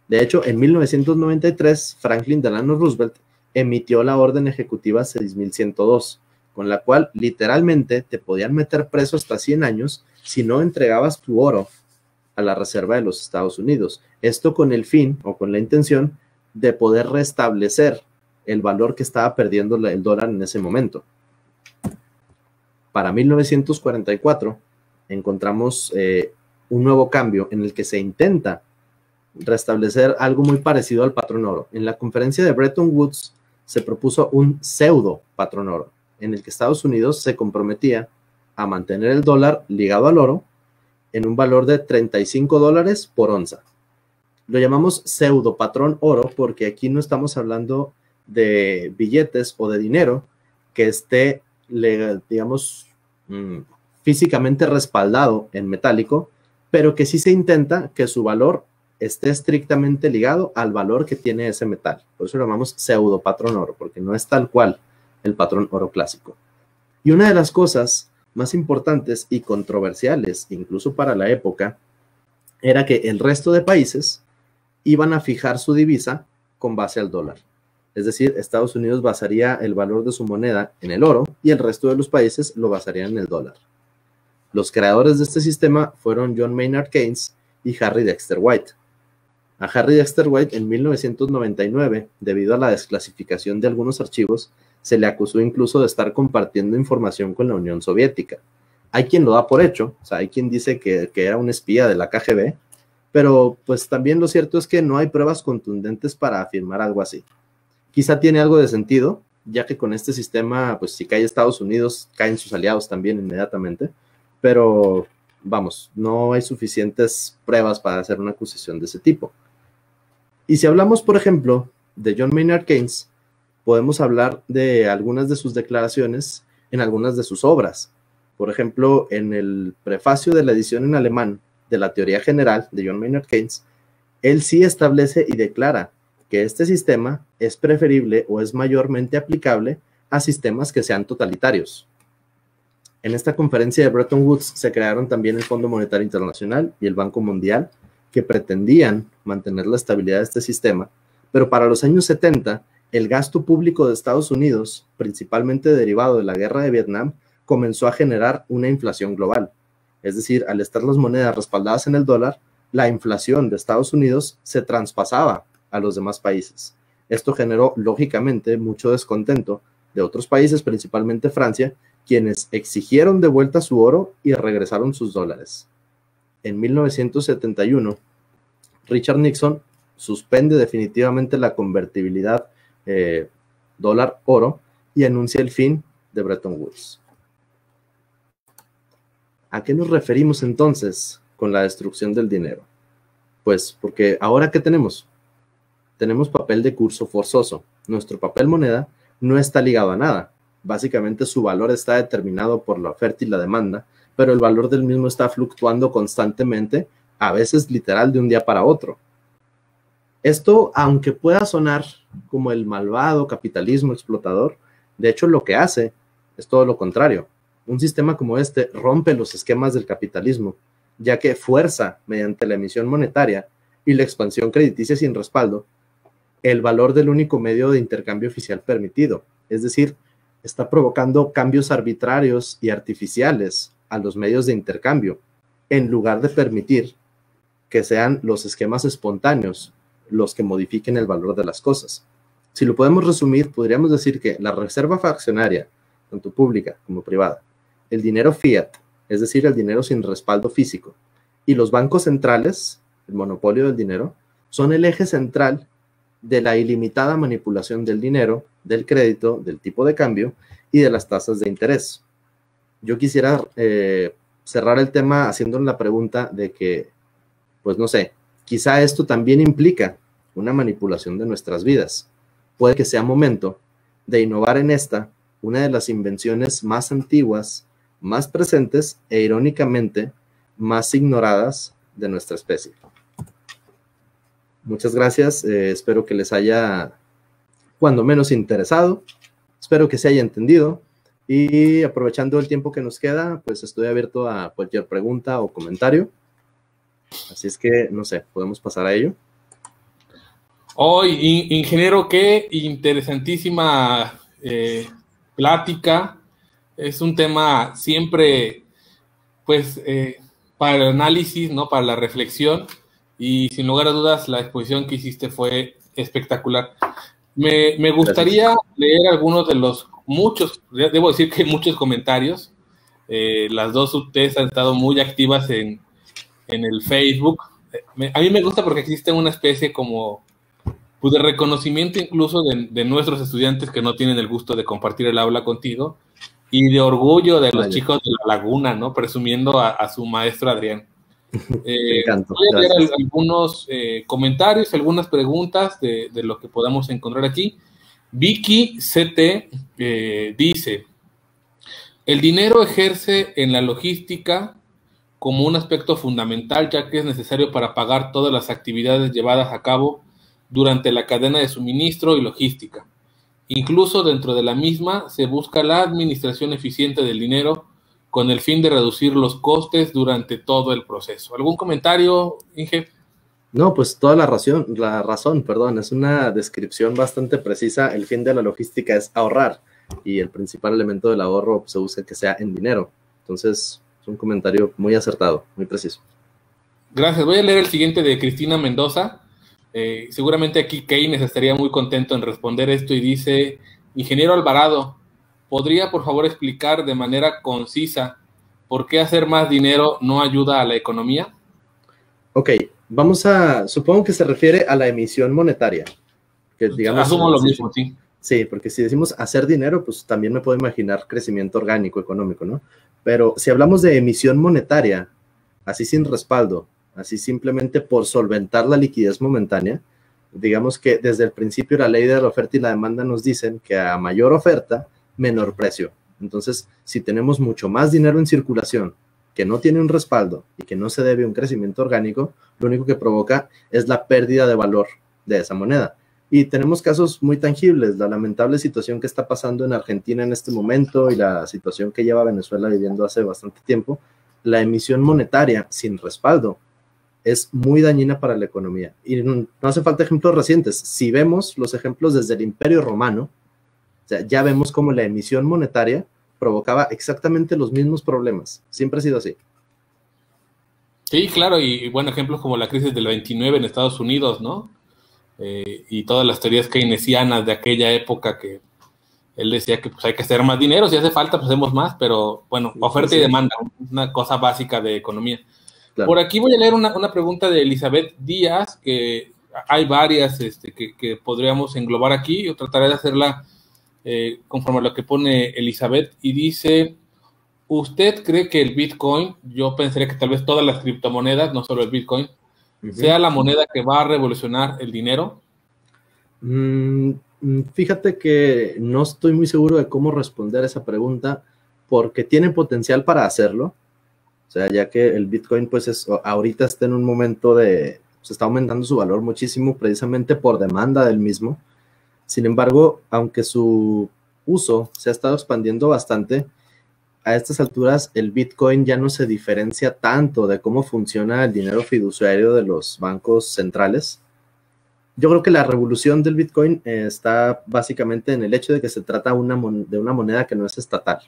De hecho, en 1993, Franklin Delano Roosevelt emitió la Orden Ejecutiva 6102, con la cual literalmente te podían meter preso hasta 100 años si no entregabas tu oro a la Reserva de los Estados Unidos. Esto con el fin o con la intención de poder restablecer el valor que estaba perdiendo el dólar en ese momento. Para 1944 encontramos un nuevo cambio en el que se intenta restablecer algo muy parecido al patrón oro. En la conferencia de Bretton Woods se propuso un pseudo patrón oro, en el que Estados Unidos se comprometía a mantener el dólar ligado al oro en un valor de $35 por onza. Lo llamamos pseudo patrón oro porque aquí no estamos hablando de billetes o de dinero que esté, digamos, físicamente respaldado en metálico, pero que sí se intenta que su valor esté estrictamente ligado al valor que tiene ese metal. Por eso lo llamamos pseudo patrón oro, porque no es tal cual el patrón oro clásico. Y una de las cosas más importantes y controversiales, incluso para la época, era que el resto de países iban a fijar su divisa con base al dólar. Es decir, Estados Unidos basaría el valor de su moneda en el oro y el resto de los países lo basarían en el dólar. Los creadores de este sistema fueron John Maynard Keynes y Harry Dexter White. A Harry Dexter White en 1999, debido a la desclasificación de algunos archivos, se le acusó incluso de estar compartiendo información con la Unión Soviética. Hay quien lo da por hecho, o sea, hay quien dice que era un espía de la KGB, pero pues también lo cierto es que no hay pruebas contundentes para afirmar algo así. Quizá tiene algo de sentido, ya que con este sistema, pues si cae Estados Unidos, caen sus aliados también inmediatamente, pero vamos, no hay suficientes pruebas para hacer una acusación de ese tipo. Y si hablamos, por ejemplo, de John Maynard Keynes, podemos hablar de algunas de sus declaraciones en algunas de sus obras. Por ejemplo, en el prefacio de la edición en alemán de la Teoría General de John Maynard Keynes, él sí establece y declara que este sistema es preferible o es mayormente aplicable a sistemas que sean totalitarios. En esta conferencia de Bretton Woods se crearon también el Fondo Monetario Internacional y el Banco Mundial, que pretendían mantener la estabilidad de este sistema, pero para los años 70, el gasto público de Estados Unidos, principalmente derivado de la guerra de Vietnam, comenzó a generar una inflación global. Es decir, al estar las monedas respaldadas en el dólar, la inflación de Estados Unidos se traspasaba a los demás países. Esto generó, lógicamente, mucho descontento de otros países, principalmente Francia, quienes exigieron de vuelta su oro y regresaron sus dólares. En 1971, Richard Nixon suspende definitivamente la convertibilidad dólar-oro y anuncia el fin de Bretton Woods. ¿A qué nos referimos entonces con la destrucción del dinero? Pues porque ahora ¿qué tenemos? Tenemos papel de curso forzoso. Nuestro papel moneda no está ligado a nada. Básicamente su valor está determinado por la oferta y la demanda, pero el valor del mismo está fluctuando constantemente, a veces literal de un día para otro. Esto, aunque pueda sonar como el malvado capitalismo explotador, de hecho lo que hace es todo lo contrario. Un sistema como este rompe los esquemas del capitalismo, ya que fuerza, mediante la emisión monetaria y la expansión crediticia sin respaldo, el valor del único medio de intercambio oficial permitido. Es decir, está provocando cambios arbitrarios y artificiales a los medios de intercambio, en lugar de permitir que sean los esquemas espontáneos los que modifiquen el valor de las cosas. Si lo podemos resumir, podríamos decir que la reserva fraccionaria, tanto pública como privada, el dinero fiat, es decir, el dinero sin respaldo físico, y los bancos centrales, el monopolio del dinero, son el eje central de la ilimitada manipulación del dinero, del crédito, del tipo de cambio y de las tasas de interés. Yo quisiera cerrar el tema haciéndole la pregunta de que, pues no sé, quizá esto también implica una manipulación de nuestras vidas. Puede que sea momento de innovar en esta, una de las invenciones más antiguas, más presentes e irónicamente más ignoradas de nuestra especie. Muchas gracias, espero que les haya cuando menos interesado, espero que se haya entendido y aprovechando el tiempo que nos queda, pues estoy abierto a cualquier pregunta o comentario, así es que, no sé, podemos pasar a ello. Hoy, ingeniero, qué interesantísima plática, es un tema siempre, pues, para el análisis, ¿no? Para la reflexión. Y sin lugar a dudas, la exposición que hiciste fue espectacular. Me gustaría leer algunos de los muchos, debo decir que muchos comentarios. Las dos UTs han estado muy activas en el Facebook. A mí me gusta porque existe una especie como pues, de reconocimiento incluso de nuestros estudiantes que no tienen el gusto de compartir el aula contigo y de orgullo de los chicos de la Laguna, ¿no? Presumiendo a su maestro Adrián. Voy a leer algunos comentarios, algunas preguntas de lo que podamos encontrar aquí. Vicky CT dice: el dinero ejerce en la logística como un aspecto fundamental, ya que es necesario para pagar todas las actividades llevadas a cabo durante la cadena de suministro y logística. Incluso dentro de la misma se busca la administración eficiente del dinero con el fin de reducir los costes durante todo el proceso. ¿Algún comentario, Inge? No, pues toda la razón, perdón, es una descripción bastante precisa. El fin de la logística es ahorrar y el principal elemento del ahorro pues, se busca que sea en dinero. Entonces, es un comentario muy acertado, muy preciso. Gracias. Voy a leer el siguiente de Cristina Mendoza. Seguramente aquí Keynes estaría muy contento en responder esto y dice: ingeniero Alvarado, ¿podría por favor explicar de manera concisa por qué hacer más dinero no ayuda a la economía? Ok, supongo que se refiere a la emisión monetaria. Que, digamos, asumo lo mismo, sí. Sí, porque si decimos hacer dinero, pues también me puedo imaginar crecimiento orgánico, económico, ¿no? Pero si hablamos de emisión monetaria, así sin respaldo, así simplemente por solventar la liquidez momentánea, digamos que desde el principio la ley de la oferta y la demanda nos dicen que a mayor oferta, menor precio. Entonces, si tenemos mucho más dinero en circulación que no tiene un respaldo y que no se debe a un crecimiento orgánico, lo único que provoca es la pérdida de valor de esa moneda. Y tenemos casos muy tangibles, la lamentable situación que está pasando en Argentina en este momento y la situación que lleva Venezuela viviendo hace bastante tiempo. La emisión monetaria sin respaldo es muy dañina para la economía. Y no hace falta ejemplos recientes. Si vemos los ejemplos desde el Imperio Romano, o sea, ya vemos cómo la emisión monetaria provocaba exactamente los mismos problemas. Siempre ha sido así. Sí, claro, y bueno, ejemplos como la crisis del 29 en Estados Unidos, ¿no? Y todas las teorías keynesianas de aquella época que él decía que pues, hay que hacer más dinero, si hace falta, pues hacemos más, pero bueno, oferta y demanda, una cosa básica de economía. Claro. Por aquí voy a leer una pregunta de Elizabeth Díaz, que hay varias que podríamos englobar aquí. Yo trataré de hacerla conforme a lo que pone Elizabeth, y dice: ¿usted cree que el Bitcoin, yo pensaría que tal vez todas las criptomonedas, no solo el Bitcoin, sea la moneda que va a revolucionar el dinero? Fíjate que no estoy muy seguro de cómo responder esa pregunta, porque tiene potencial para hacerlo. O sea, ya que el Bitcoin, pues, ahorita está en un momento se está aumentando su valor muchísimo, precisamente por demanda del mismo. Sin embargo, aunque su uso se ha estado expandiendo bastante. A estas alturas el Bitcoin ya no se diferencia tanto de cómo funciona el dinero fiduciario de los bancos centrales. Yo creo que la revolución del Bitcoin está básicamente en el hecho de que se trata de una moneda que no es estatal.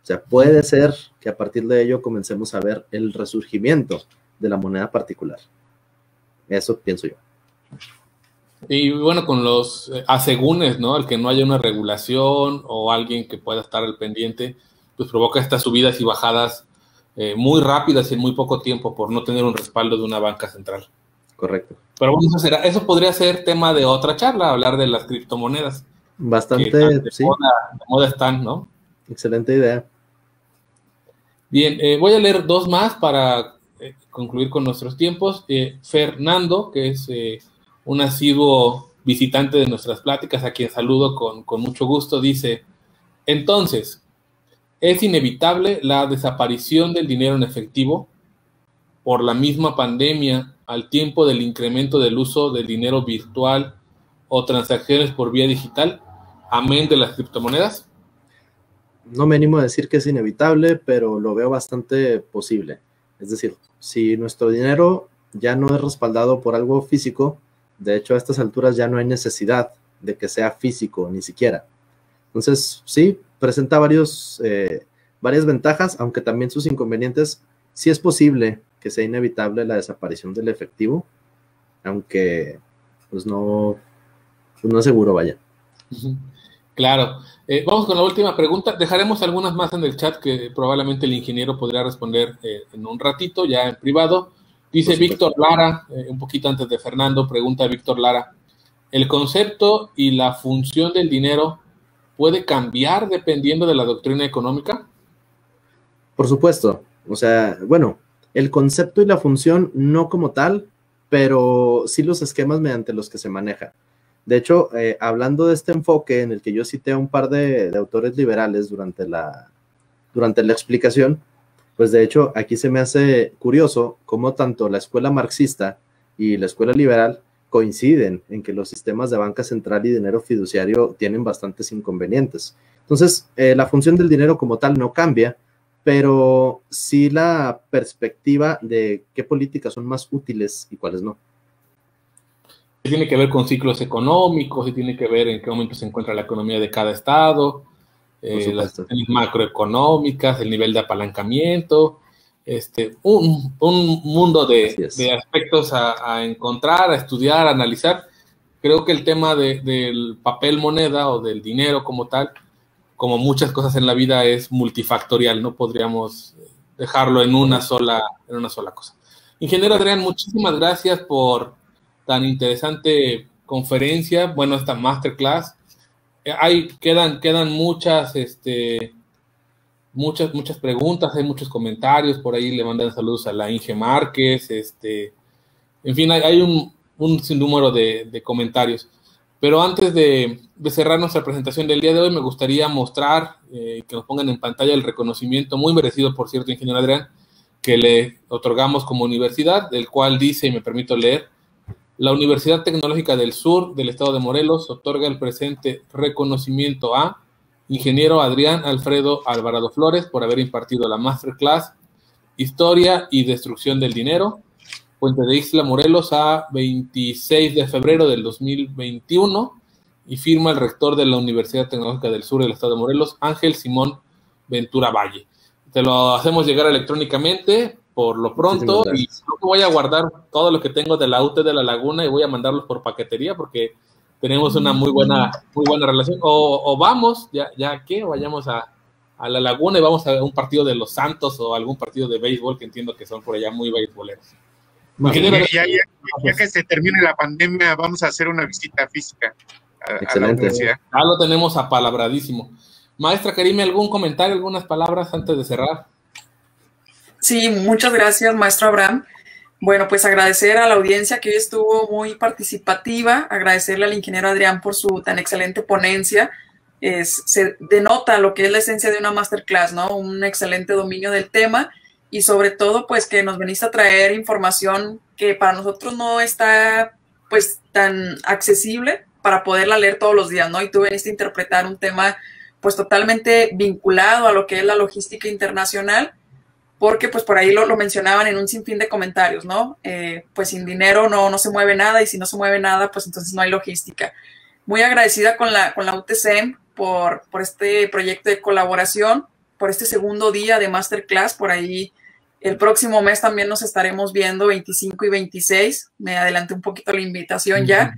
O sea, puede ser que a partir de ello comencemos a ver el resurgimiento de la moneda particular. Eso pienso yo. Y bueno, con los asegúnes, ¿no? El que no haya una regulación o alguien que pueda estar al pendiente, pues provoca estas subidas y bajadas muy rápidas y en muy poco tiempo por no tener un respaldo de una banca central. Correcto. Pero bueno, eso podría ser tema de otra charla, hablar de las criptomonedas. Bastante, sí. De moda están, ¿no? Excelente idea. Bien, voy a leer dos más para concluir con nuestros tiempos. Fernando, que es un asiduo visitante de nuestras pláticas, a quien saludo con mucho gusto, dice: entonces, ¿es inevitable la desaparición del dinero en efectivo por la misma pandemia al tiempo del incremento del uso del dinero virtual o transacciones por vía digital, amén de las criptomonedas? No me animo a decir que es inevitable, pero lo veo bastante posible. Es decir, si nuestro dinero ya no es respaldado por algo físico, de hecho a estas alturas ya no hay necesidad de que sea físico ni siquiera. Entonces, sí, presenta varias ventajas, aunque también sus inconvenientes. Sí es posible que sea inevitable la desaparición del efectivo, aunque pues no es seguro, vaya. Claro. Vamos con la última pregunta. Dejaremos algunas más en el chat que probablemente el ingeniero podría responder en un ratito, ya en privado. Dice Víctor Lara, un poquito antes de Fernando, pregunta Víctor Lara: ¿el concepto y la función del dinero puede cambiar dependiendo de la doctrina económica? Por supuesto. O sea, bueno, el concepto y la función no como tal, pero sí los esquemas mediante los que se maneja. De hecho, hablando de este enfoque en el que yo cité a un par de autores liberales durante la explicación, pues de hecho aquí se me hace curioso cómo tanto la escuela marxista y la escuela liberal coinciden en que los sistemas de banca central y dinero fiduciario tienen bastantes inconvenientes. Entonces, la función del dinero como tal no cambia, pero sí la perspectiva de qué políticas son más útiles y cuáles no. Tiene que ver con ciclos económicos, y tiene que ver en qué momento se encuentra la economía de cada estado, las cuestiones macroeconómicas, el nivel de apalancamiento, un mundo de aspectos a encontrar, a estudiar, a analizar. Creo que el tema del papel moneda o del dinero como tal, como muchas cosas en la vida, es multifactorial, no podríamos dejarlo en una sola cosa. Ingeniero Adrián, muchísimas gracias por tan interesante conferencia, bueno, esta masterclass. Quedan muchas preguntas, hay muchos comentarios, por ahí le mandan saludos a la Inge Márquez, en fin, hay un sinnúmero de comentarios. Pero antes de cerrar nuestra presentación del día de hoy, me gustaría mostrar, que nos pongan en pantalla el reconocimiento, muy merecido, por cierto, ingeniero Adrián, que le otorgamos como universidad, del cual dice, y me permito leer: la Universidad Tecnológica del Sur del Estado de Morelos otorga el presente reconocimiento a ingeniero Adrián Alfredo Alvarado Flores por haber impartido la masterclass Historia y Destrucción del Dinero, Puente de Ixtla, Morelos, a 26 de febrero del 2021, y firma el rector de la Universidad Tecnológica del Sur del Estado de Morelos, Ángel Simón Ventura Valle. Te lo hacemos llegar electrónicamente por lo pronto, y creo que voy a guardar todo lo que tengo de la UT de La Laguna y voy a mandarlos por paquetería porque tenemos una muy buena relación. O vamos, ya que vayamos a La Laguna y vamos a un partido de los Santos o algún partido de béisbol, que entiendo que son por allá muy beisboleros. Ya que se termine la pandemia, vamos a hacer una visita física a la universidad. Ya lo tenemos apalabradísimo. Maestra Karime, ¿algún comentario, algunas palabras antes de cerrar? Sí, muchas gracias, maestro Abraham. Bueno, pues agradecer a la audiencia que hoy estuvo muy participativa, agradecerle al ingeniero Adrián por su tan excelente ponencia. Se denota lo que es la esencia de una masterclass, ¿no? Un excelente dominio del tema y sobre todo, pues, que nos veniste a traer información que para nosotros no está, pues, tan accesible, para poderla leer todos los días, ¿no? Y tú veniste a interpretar un tema pues totalmente vinculado a lo que es la logística internacional, porque pues por ahí lo mencionaban en un sinfín de comentarios, ¿no? Pues sin dinero no se mueve nada, y si no se mueve nada, pues entonces no hay logística. Muy agradecida con la UTCEM por este proyecto de colaboración, por este segundo día de Masterclass. Por ahí el próximo mes también nos estaremos viendo 25 y 26. Me adelanté un poquito la invitación ya,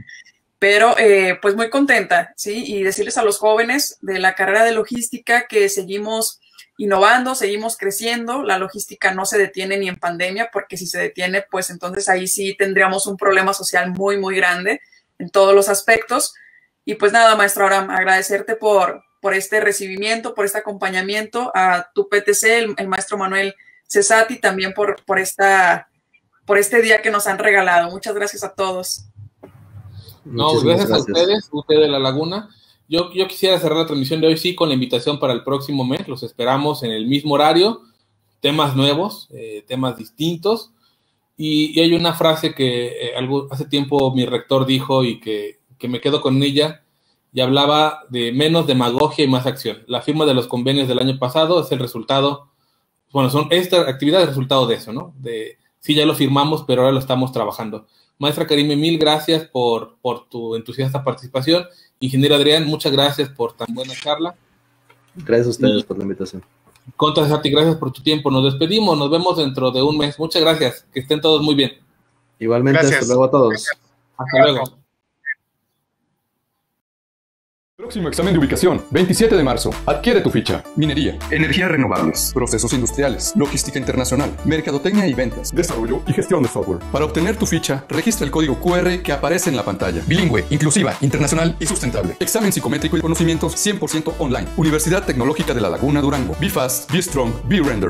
pero pues muy contenta, ¿sí? Y decirles a los jóvenes de la carrera de logística que seguimos innovando, seguimos creciendo. La logística no se detiene ni en pandemia, porque si se detiene, pues entonces ahí sí tendríamos un problema social muy, muy grande en todos los aspectos. Y pues nada, maestro Abraham, agradecerte por este recibimiento, por este acompañamiento, a tu PTC, el maestro Manuel Cesati, también por este día que nos han regalado. Muchas gracias a todos. No, gracias a ustedes de La Laguna. Yo quisiera cerrar la transmisión de hoy, sí, con la invitación para el próximo mes. Los esperamos en el mismo horario, temas nuevos, temas distintos. Y hay una frase que hace tiempo mi rector dijo y que me quedo con ella, y hablaba de menos demagogia y más acción. La firma de los convenios del año pasado es el resultado, bueno, esta actividad es el resultado de eso, ¿no? Sí, ya lo firmamos, pero ahora lo estamos trabajando. Maestra Karime, mil gracias por tu entusiasta participación. Ingeniero Adrián, muchas gracias por tan buena charla. Gracias a ustedes por la invitación. Contra Cesati, gracias por tu tiempo. Nos despedimos, nos vemos dentro de un mes. Muchas gracias, que estén todos muy bien. Igualmente, Gracias. hasta luego a todos. Gracias. Hasta luego. Próximo examen de ubicación, 27 de marzo. Adquiere tu ficha. Minería, energías renovables, procesos industriales, logística internacional, mercadotecnia y ventas, desarrollo y gestión de software. Para obtener tu ficha, registra el código QR que aparece en la pantalla. Bilingüe, inclusiva, internacional y sustentable. Examen psicométrico y conocimientos 100% online. Universidad Tecnológica de La Laguna, Durango. Be fast, be strong, be render.